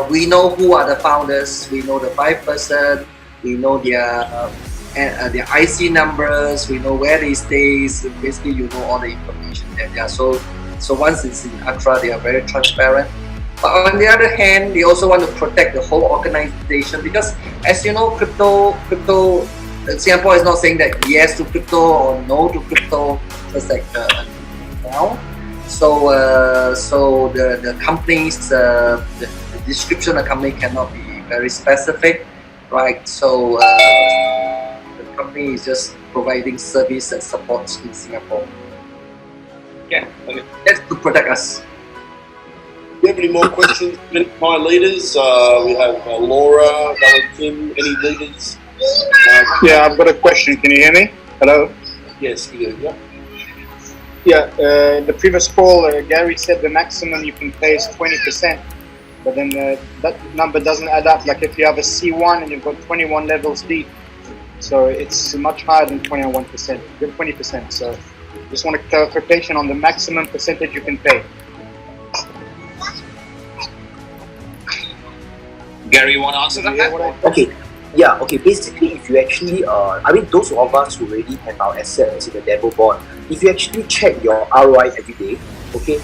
we know who are the founders, we know the 5 person, we know their IC numbers, we know where they stay. So basically, you know all the information there. So once it's in ACRA, they are very transparent. But on the other hand, they also want to protect the whole organization because, as you know, crypto. Singapore is not saying that yes to crypto or no to crypto, just like now. So the companies, the description of the company cannot be very specific, right? So the company is just providing service and support in Singapore. Yeah, okay. That's to protect us. Do you have any more questions from my leaders? We have Laura, Valentin, any leaders? Yeah, I've got a question. Can you hear me? Hello? Yes, you do, yeah. Yeah, the previous call, Gary said the maximum you can pay is 20%, but then that number doesn't add up. Like if you have a C1 and you've got 21 levels deep, so it's much higher than 21%, than 20%. So just want a clarification on the maximum percentage you can pay. Gary, you want to answer that? Okay. Yeah, okay, basically if you actually, those of us who already have our assets in the demo board, if you actually check your ROI every day, okay,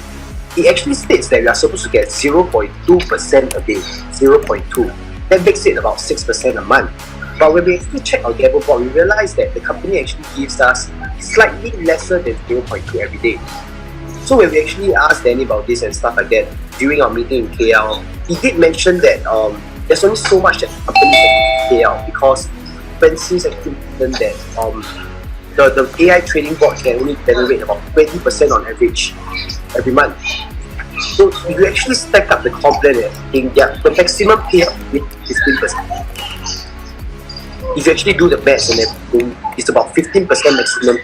it actually states that we are supposed to get 0.2% a day, 0.2. That makes it about 6% a month. But when we actually check our demo board, we realize that the company actually gives us slightly lesser than 0.2 every day. So when we actually asked Danny about this and stuff like that, during our meeting in KL, he did mention that there's only so much that the company can pay out because Francis actually mentioned that the AI trading bot can only generate about 20% on average every month. So if you actually stack up the comp plan and everything, the maximum payout is 15%. If you actually do the maths and everything, it's about 15% maximum.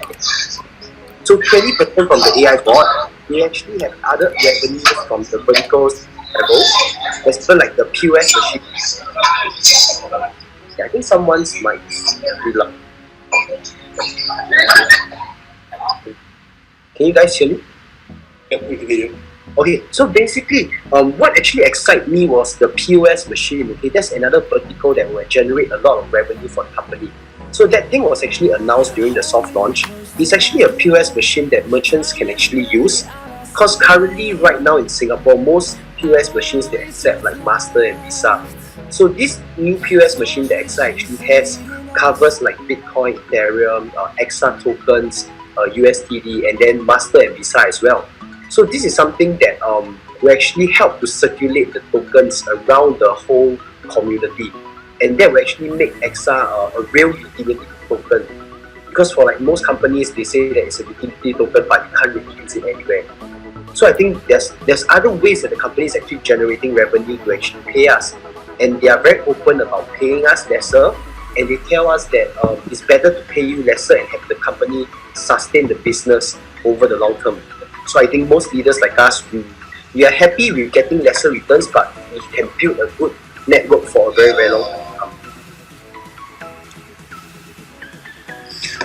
So 20% from the AI bot, we actually have other revenues from the verticals level, there's even like the POS machines. Yeah, I think someone's mic be loud. Can you guys hear me? Yep, we can hear you. Okay, so basically, what actually excited me was the POS machine. Okay, that's another vertical that will generate a lot of revenue for the company. So that thing was actually announced during the soft launch. It's actually a POS machine that merchants can actually use, because currently right now in Singapore, most POS machines they accept like Master and Visa. So this new POS machine that Exxa actually has covers like Bitcoin, Ethereum, Exxa tokens, USDT, and then Master and Visa as well. So this is something that will actually help to circulate the tokens around the whole community, and that will actually make Exxa a real utility token. Because for like most companies, they say that it's a utility token, but you can't really use it anywhere. So I think there's other ways that the company is actually generating revenue to actually pay us, and they are very open about paying us lesser, and they tell us that it's better to pay you lesser and have the company sustain the business over the long term. So I think most leaders like us, we are happy with getting lesser returns, but we can build a good network for a very, very long time.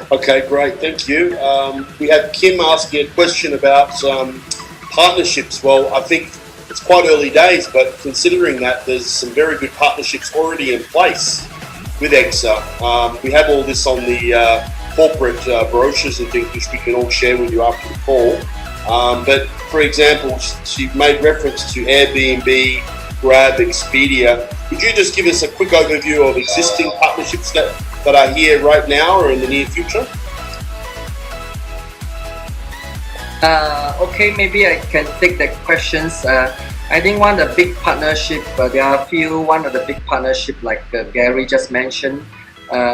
Okay, great, thank you. We have Kim asking a question about partnerships. Well, I think it's quite early days, but considering that there's some very good partnerships already in place with Exxa. We have all this on the corporate brochures and things which we can all share with you after the call. But for example, she made reference to Airbnb, Grab, Expedia. Could you just give us a quick overview of existing partnerships that are here right now or in the near future? Okay, maybe I can take the questions. I think one of the big partnership, there are a few. One of the big partnership, like Gary just mentioned,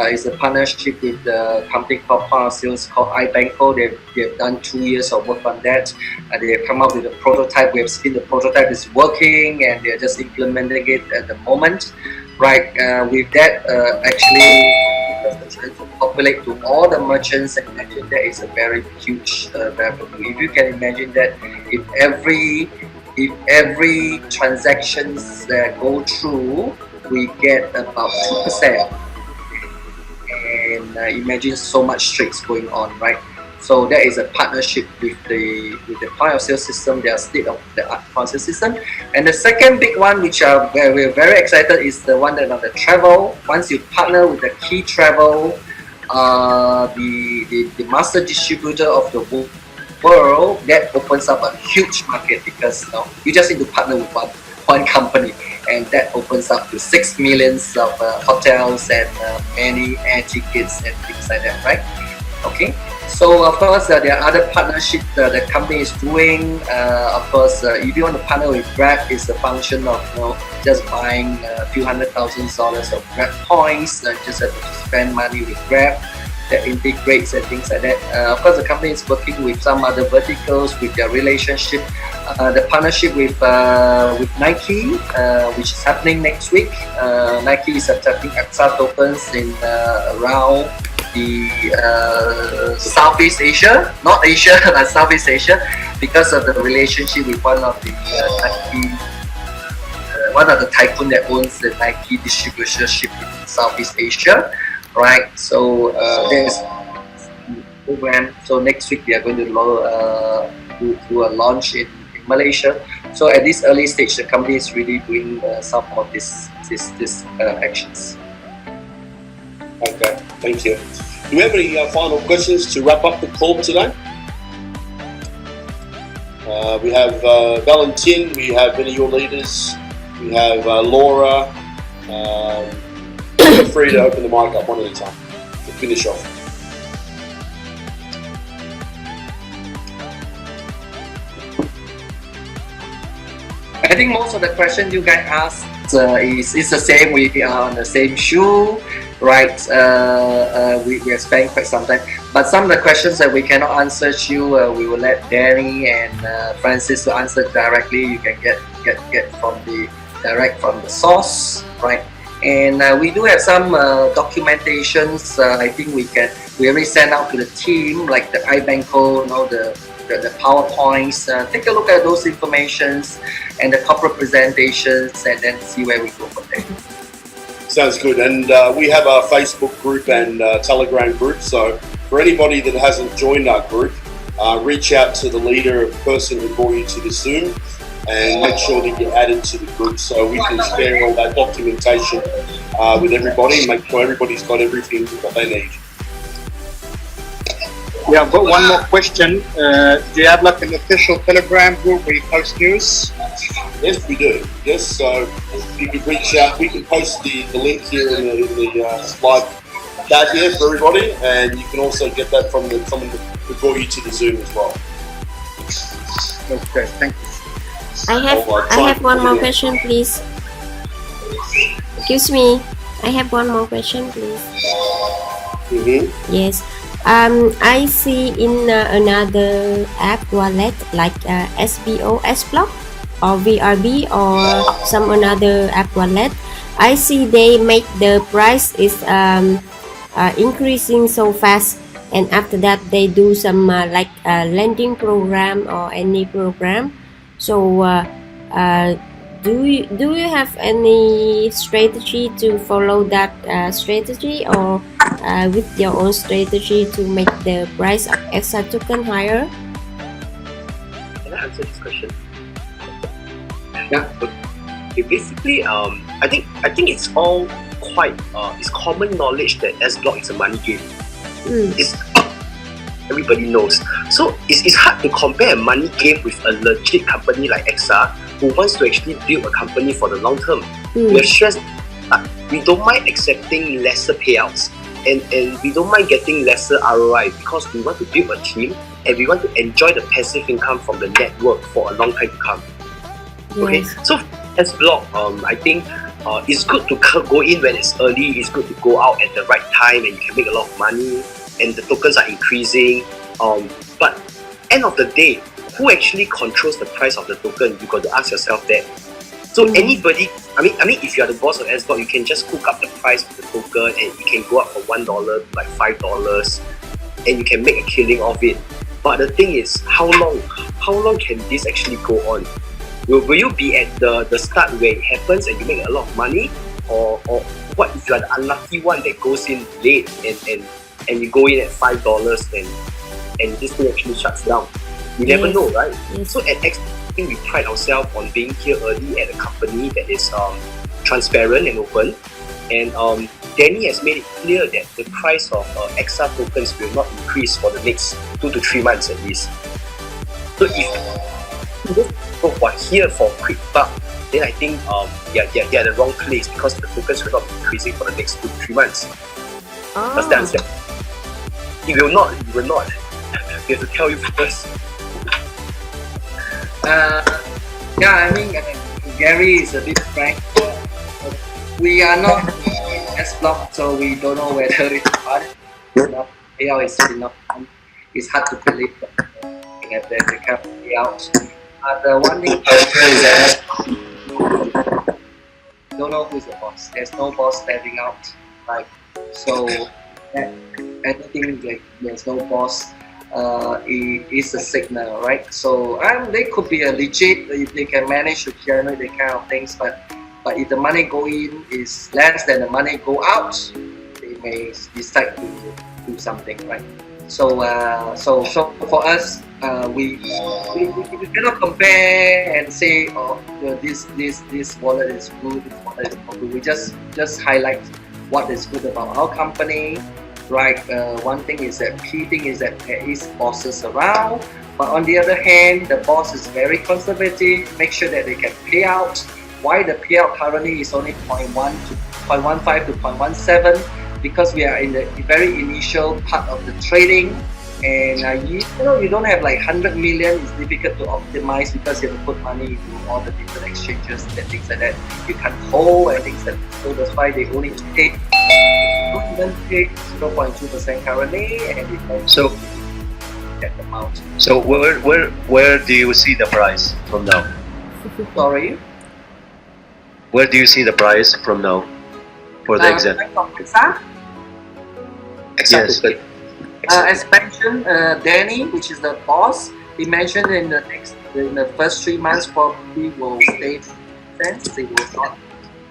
is a partnership with the company called Sales called iBanco. They've done 2 years of work on that. They have come up with a prototype. We have seen the prototype is working, and they're just implementing it at the moment. Right, with that, actually, to populate to all the merchants, and imagine that is a very huge revenue. If you can imagine that, if every transactions that go through, we get about 2%, and imagine so much trades going on, right? So that is a partnership with the point of sale system, their state of the art point of sale system. And the second big one, which we're very excited, is the one that on the travel. Once you partner with the key travel, the master distributor of the world, that opens up a huge market, because you just need to partner with one company, and that opens up to 6 million of hotels and many air tickets and things like that, right? Okay. So of course there are other partnerships the company is doing. Of course, if you want to partner with Grab, it's a function of just buying a few $100,000 of Grab points. Just have to spend money with Grab that integrates and things like that. Of course, the company is working with some other verticals with their relationship. The partnership with Nike, which is happening next week. Nike is accepting Exxa tokens in around the Southeast Asia, not Asia, but Southeast Asia, because of the relationship with one of the Nike, one of the tycoon that owns the Nike distributorship in Southeast Asia, right? So there's a program. So next week we are going to do a launch in Malaysia. So at this early stage, the company is really doing some of these actions. Okay, thank you. Do we have any final questions to wrap up the call today? We have Valentin, we have many of your leaders, we have Laura. Feel free to open the mic up one at a time to finish off. I think most of the questions you guys asked is the same. We are on the same shoe, right? We have spent quite some time, but some of the questions that we cannot answer you, we will let Danny and Francis to answer directly. You can get from the direct from the source, right? And we do have some documentations. I think we already sent out to the team, like the iBanco, the PowerPoints. Take a look at those informations and the corporate presentations, and then see where we go from there. Sounds good. And we have our Facebook group and Telegram group. So for anybody that hasn't joined our group, reach out to the leader or person who brought you to the Zoom. and make sure that you're added to the group so we can share all that documentation with everybody and make sure everybody's got everything that they need. Yeah, I've got one more question. Do you have like an official Telegram group where you post news? Yes, we do. Yes, so you can reach out. We can post the link here in the live chat here for everybody, and you can also get that from someone who brought you to the Zoom as well. Okay, thank you. I have one more question, please. Excuse me. I have one more question, please. Yes. I see in another app wallet like SBO Block or VRB or some another app wallet. I see they make the price is increasing so fast, and after that they do some like lending program or any program. So do you have any strategy to follow that strategy, or with your own strategy to make the price of Exxa token higher? Can I answer this question? Yeah. Okay, basically, I think it's all quite it's common knowledge that S block is a money game. It's everybody knows. So it's hard to compare a money game with a legit company like Exxa who wants to actually build a company for the long term. We have stressed we don't mind accepting lesser payouts and we don't mind getting lesser ROI because we want to build a team and we want to enjoy the passive income from the network for a long time to come. Okay, so S block, I think it's good to go in when it's early. It's good to go out at the right time and you can make a lot of money and the tokens are increasing. But end of the day, who actually controls the price of the token? You got to ask yourself that. So anybody, I mean, if you are the boss of S block, you can just cook up the price of the token and it can go up from $1 to like $5, and you can make a killing of it. But the thing is, how long can this actually go on? Will you be at the start where it happens and you make a lot of money, or what if you are the unlucky one that goes in late and you go in at $5 and this thing actually shuts down? You never know, right? So at Exxa, I think we pride ourselves on being here early at a company that is transparent and open. And Danny has made it clear that the price of Exxa tokens will not increase for the next 2 to 3 months at least. So if you go for here for a quick buck, then I think you're at the wrong place because the tokens will not be increasing for the next 2 to 3 months. That's the answer. It will not. We have to tell you first. Yeah, I mean, Gary is a bit frank. We are not S block, so we don't know whether it's hard. Payout is enough. It's hard to believe that they can pay out. The one thing is that don't know who's the boss. There's no boss standing out, right? So anything like there's no boss. It is a signal, right? So they could be a legit if they can manage to generate the kind of things, but if the money go in is less than the money go out, they may decide to do something, right? So for us, we cannot compare and say, oh, this wallet is good, this wallet is not good. We just highlight what is good about our company. Right, one thing is that key thing is that there is bosses around, but on the other hand, the boss is very conservative. Make sure that they can pay out. Why the payout currently is only 0.1 to 0.15 to 0.17? Because we are in the very initial part of the trading, and you don't have like 100 million. It's difficult to optimize because you have to put money into all the different exchanges and things like that. You can't hold and things like that. So that's why they only take 0.2% currently, and so get them out. So where do you see the price from now? Sorry? Where do you see the price from now for the exit? Yes. Expansion, Danny, which is the boss, he mentioned in the first 3 months probably will stay sense. They will not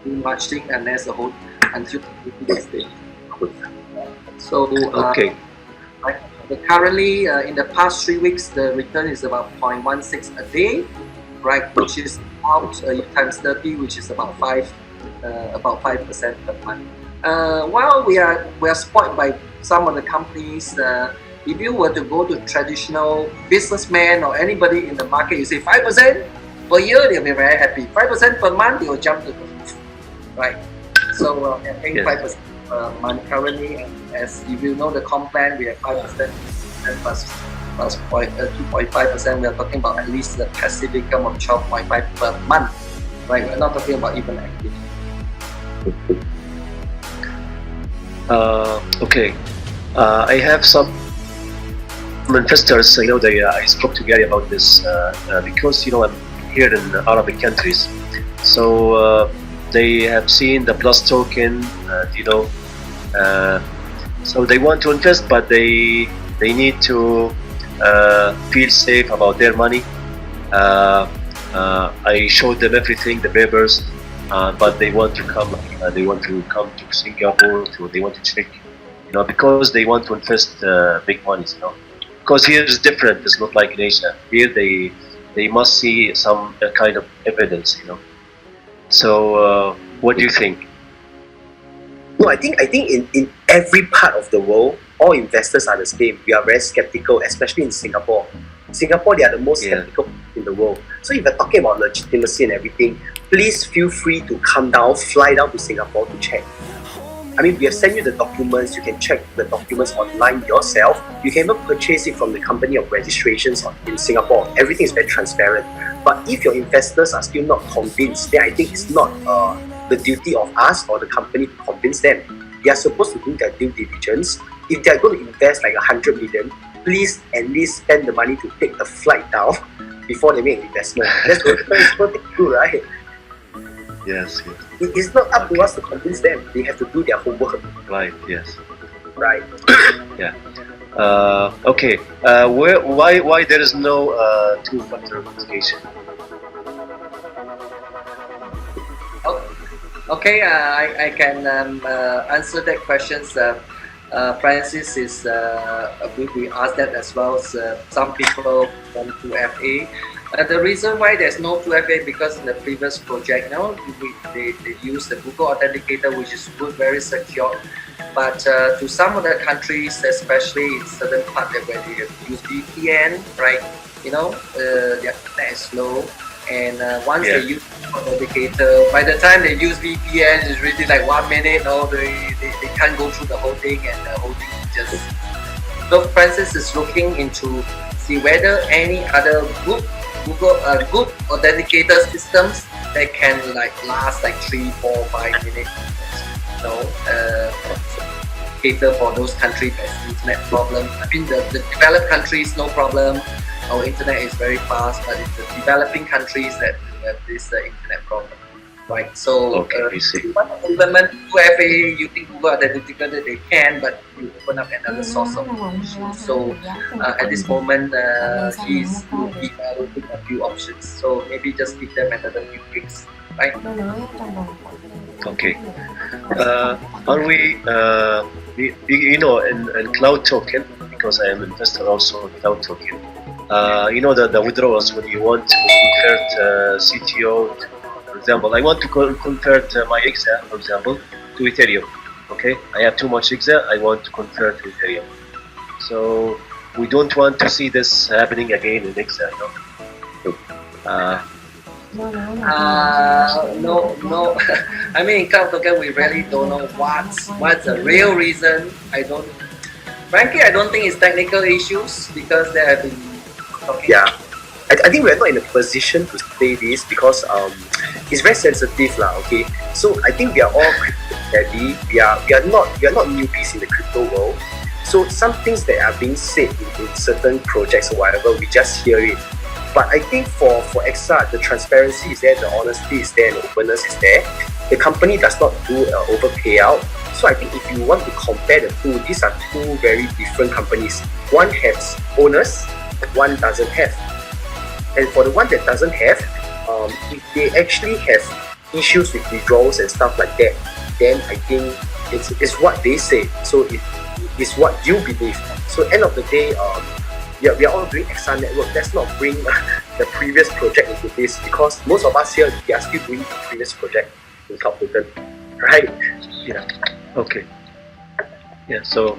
do much thing unless the whole until the stage. So okay. Currently in the past 3 weeks the return is about 0.16 a day, right? Which is out you times 30, which is about 5% per month. While we are spoiled by some of the companies. If you were to go to traditional businessman or anybody in the market, you say 5% per year, they'll be very happy. 5% per month, they will jump to the roof, right? So paying 5% per month currently, and as if you know the comp plan, we have 5% and plus 2.5%. We are talking about at least the passive income of 12.5 per month, right? We're not talking about even active. Okay. I have some investors. I spoke to Gary about this because I'm here in Arabic countries, so they have seen the Plus token, so they want to invest, but they need to feel safe about their money. I showed them everything, the papers, but they want to come. They want to come to Singapore. They want to check, because they want to invest big monies. Because here is different. It's not like in Asia. Here they must see some kind of evidence. So what do you think? No, I think in every part of the world, all investors are the same. We are very skeptical, especially in Singapore. Singapore, they are the most skeptical in the world. So if you're talking about legitimacy and everything, please feel free to come down, fly down to Singapore to check. I mean, we have sent you the documents. You can check the documents online yourself. You can even purchase it from the company of registrations in Singapore. Everything is very transparent. But if your investors are still not convinced, then I think it's not the duty of us or the company to convince them. They are supposed to do their due diligence. If they are going to invest like 100 million, please at least spend the money to take a flight down before they make an investment. That's the first thing to do, right? Yes. It's not up to us to convince them. They have to do their homework. Right. Yes. Right. Yeah. Okay. Why there is no two-factor authentication? Okay, I can answer that question. Francis is we asked that as well. Some people want 2FA. The reason why there's no 2FA because in the previous project, they use the Google Authenticator, which is good, very secure. But to some of the countries, especially in certain parts where they use VPN, right? Their internet is slow, and once they use Authenticator, by the time they use VPN, it's really like 1 minute. They can't go through the whole thing, and the whole thing just. So Francis is looking into see whether any other good authenticator systems that can last 3, 4, 5 minutes. Cater for those countries that has internet problem. I mean the developed countries no problem. Our internet is very fast, but it's the developing countries that have this internet problem. Right, so if you want to implement 2FA using Google Authenticator, they can, but you open up another source of issues. So at this moment, he's evaluating a few options. So maybe just give them another few weeks, right? Okay. Are we, in Cloud Token, because I am an investor also in Cloud Token, the withdrawals when you want to convert CTO to, for example, I want to convert my Exxa, for example, to Ethereum. Okay, I have too much Exxa, I want to convert to Ethereum. So we don't want to see this happening again in Exxa. No. I mean, in Cloud Token, we really don't know what's the real reason. Frankly, I don't think it's technical issues because there have been talking. Yeah, I think we're not in a position to say this because it's very sensitive, okay. So I think we are all crypto savvy. We are not newbies in the crypto world. So some things that are being said in certain projects or whatever, we just hear it. But I think for Exxa, the transparency is there, the honesty is there, and the openness is there. The company does not do over payout. So I think if you want to compare the two, these are two very different companies. One has owners, one doesn't have. And for the one that doesn't have, if they actually have issues with withdrawals and stuff like that, then I think it's what they say. So it's what you believe. So end of the day, we are all doing Exxa network. Let's not bring the previous project into this, because most of us here, we are still doing the previous project in Cloud Token, right? Yeah. Okay. Yeah. So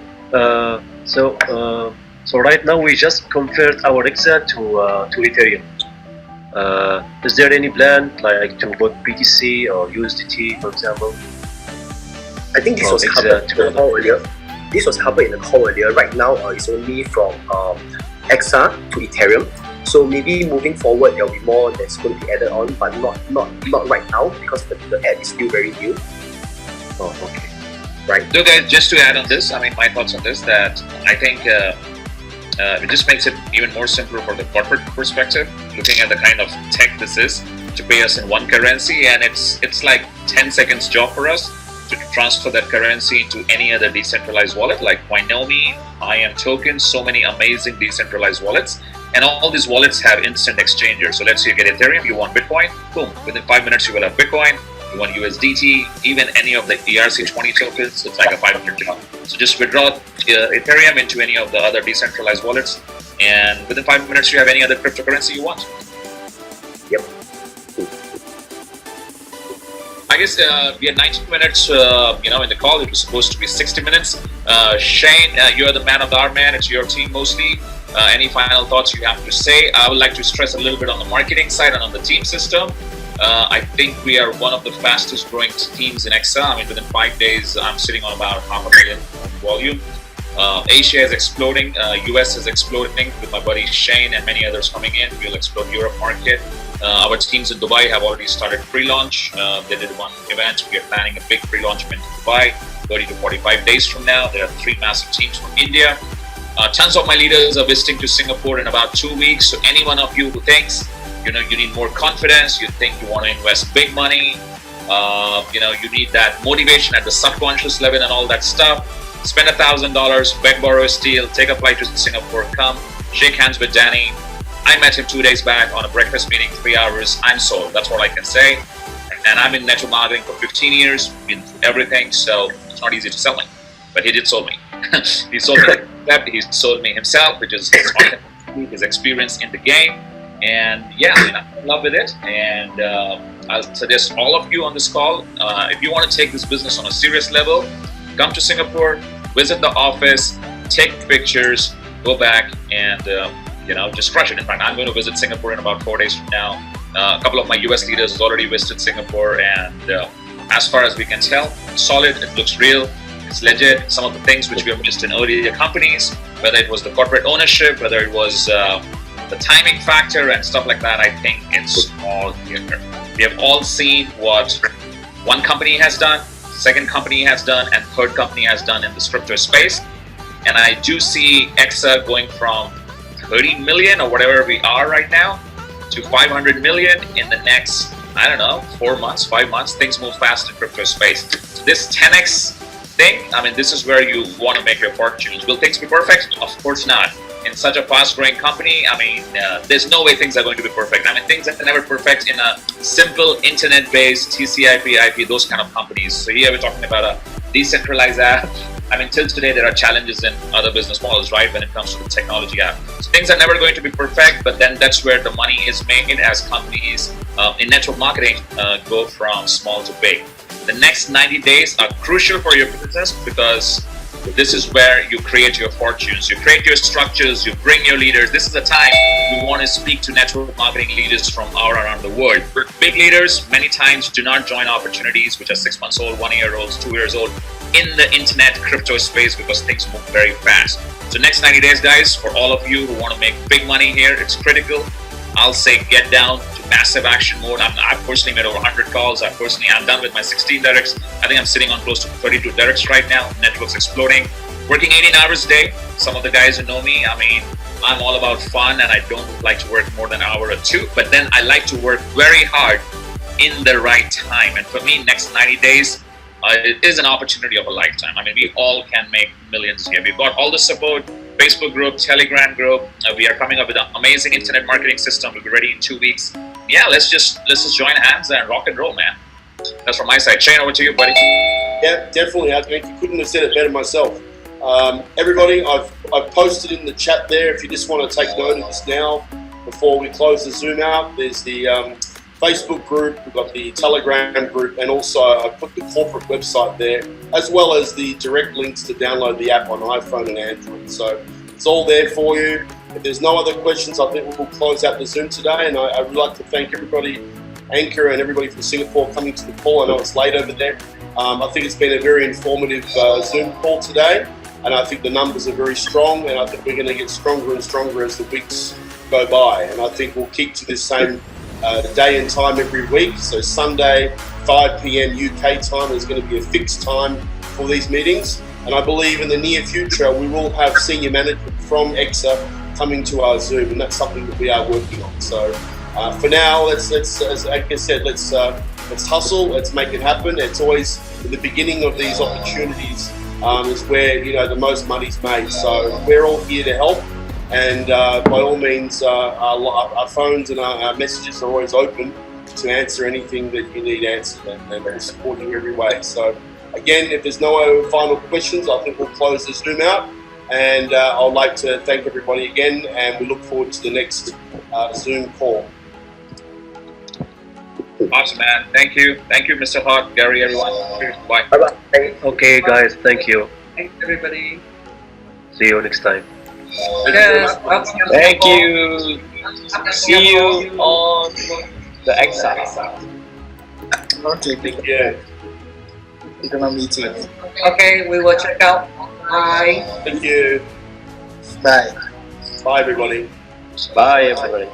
right now we just convert our Exxa to Ethereum. Is there any plan like to both BTC or USDT, for example? I think this was covered in the call earlier. This was covered in the call earlier. Right now, it's only from Exxa to Ethereum. So maybe moving forward, there will be more that's going to be added on, but not right now, because the app is still very new. Oh, okay. Right. So guys, just to add on this, I mean, my thoughts on this, that I think it just makes it even more simpler for the corporate perspective, looking at the kind of tech this is, to pay us in one currency, and it's like 10 seconds job for us to transfer that currency into any other decentralized wallet like Coinomi, IM Token, so many amazing decentralized wallets. And all these wallets have instant exchangers. So let's say you get Ethereum, you want Bitcoin, boom, within 5 minutes you will have Bitcoin. You want USDT, even any of the ERC20 tokens, it's like a 500 job. So just withdraw Ethereum into any of the other decentralized wallets, and within 5 minutes you have any other cryptocurrency you want. Yep. I guess we had 90 minutes, in the call. It was supposed to be 60 minutes. Shane, you're the man of the hour, man. It's your team mostly. Any final thoughts you have to say? I would like to stress a little bit on the marketing side and on the team system. I think we are one of the fastest growing teams in Exxa. I mean, within 5 days, I'm sitting on about 500,000 volume. Asia is exploding. US is exploding with my buddy Shane and many others coming in. We'll explode Europe market. Our teams in Dubai have already started pre-launch. They did one event. We are planning a big pre-launch event in Dubai 30 to 45 days from now. There are 3 massive teams from India. Tons of my leaders are visiting to Singapore in about 2 weeks. So any one of you who thinks you need more confidence, you think you want to invest big money, you need that motivation at the subconscious level and all that stuff, spend $1,000, beg, borrow, steal, take a flight to Singapore, come, shake hands with Danny. I met him 2 days back on a breakfast meeting, 3 hours. I'm sold. That's what I can say. And I'm in network marketing for 15 years, been through everything, so it's not easy to sell me. But he did sell me. He sold me that. He sold me himself, which is his authenticity, his experience in the game. And yeah, I'm in love with it. And I'll suggest all of you on this call, if you want to take this business on a serious level, come to Singapore, visit the office, take pictures, go back and just crush it. In fact, I'm going to visit Singapore in about 4 days from now. A couple of my US leaders have already visited Singapore, and as far as we can tell, it's solid, it looks real, it's legit. Some of the things which we have missed in earlier companies, whether it was the corporate ownership, whether it was the timing factor and stuff like that, I think it's all here. We have all seen what one company has done, second company has done, and third company has done in this crypto space. And I do see Exxa going from 30 million or whatever we are right now to 500 million in the next, 4 months, 5 months. Things move fast in crypto space. So this 10x thing, this is where you want to make your fortunes. Will things be perfect? Of course not. In such a fast-growing company, there's no way things are going to be perfect. Things are never perfect in a simple internet-based TCP/IP, those kind of companies. So here we're talking about a decentralized app. Till today there are challenges in other business models, right, when it comes to the technology app. So things are never going to be perfect, but then that's where the money is made as companies in network marketing go from small to big. The next 90 days are crucial for your business because this is where you create your fortunes, you create your structures, you bring your leaders. This is the time you want to speak to network marketing leaders from all around the world. Big leaders many times do not join opportunities which are 6 months old, 1 year old, 2 years old in the internet crypto space because things move very fast. So next 90 days, guys, for all of you who want to make big money here, it's critical. I'll say get down to massive action mode. I've personally made over 100 calls. I'm done with my 16 directs. I think I'm sitting on close to 32 directs right now. Network's exploding. Working 18 hours a day. Some of the guys who know me, I'm all about fun and I don't like to work more than an hour or two. But then I like to work very hard in the right time. And for me, next 90 days, it is an opportunity of a lifetime. We all can make millions here. We've got all the support. Facebook group, Telegram group. We are coming up with an amazing internet marketing system. We'll be ready in 2 weeks. Yeah, let's just join hands and rock and roll, man. That's from my side. Shane, over to you, buddy. Yeah, definitely. I think you couldn't have said it better myself. Everybody, I've posted in the chat there. If you just want to take note of this now, before we close the Zoom out, there's the Facebook group, we've got the Telegram group, and also I put the corporate website there, as well as the direct links to download the app on iPhone and Android. So it's all there for you. If there's no other questions, I think we'll close out the Zoom today. And I would like to thank everybody, Anchor and everybody from Singapore coming to the call. I know it's late over there. I think it's been a very informative Zoom call today. And I think the numbers are very strong. And I think we're going to get stronger and stronger as the weeks go by. And I think we'll keep to this same day and time every week. So Sunday, 5 p.m. UK time is going to be a fixed time for these meetings. And I believe in the near future we will have senior management from Exxa coming to our Zoom, and that's something that we are working on. So for now, let's as I said, let's hustle, let's make it happen. It's always in the beginning of these opportunities is where the most money's made. So we're all here to help. And by all means, our phones and our messages are always open to answer anything that you need answered, and we're supporting you every way. So again, if there's no final questions, I think we'll close the Zoom out. And I'd like to thank everybody again, and we look forward to the next Zoom call. Awesome, man. Thank you, Mr. Hart, Gary, everyone. Bye. Bye-bye. Okay, guys, thank you. Thanks, everybody. See you next time. Yes. Thank you. See you on the Exxa. Okay. Thank you. We're gonna meet you. Okay, we will check out. Bye. Thank you. Bye. Bye, everybody. Bye, everybody.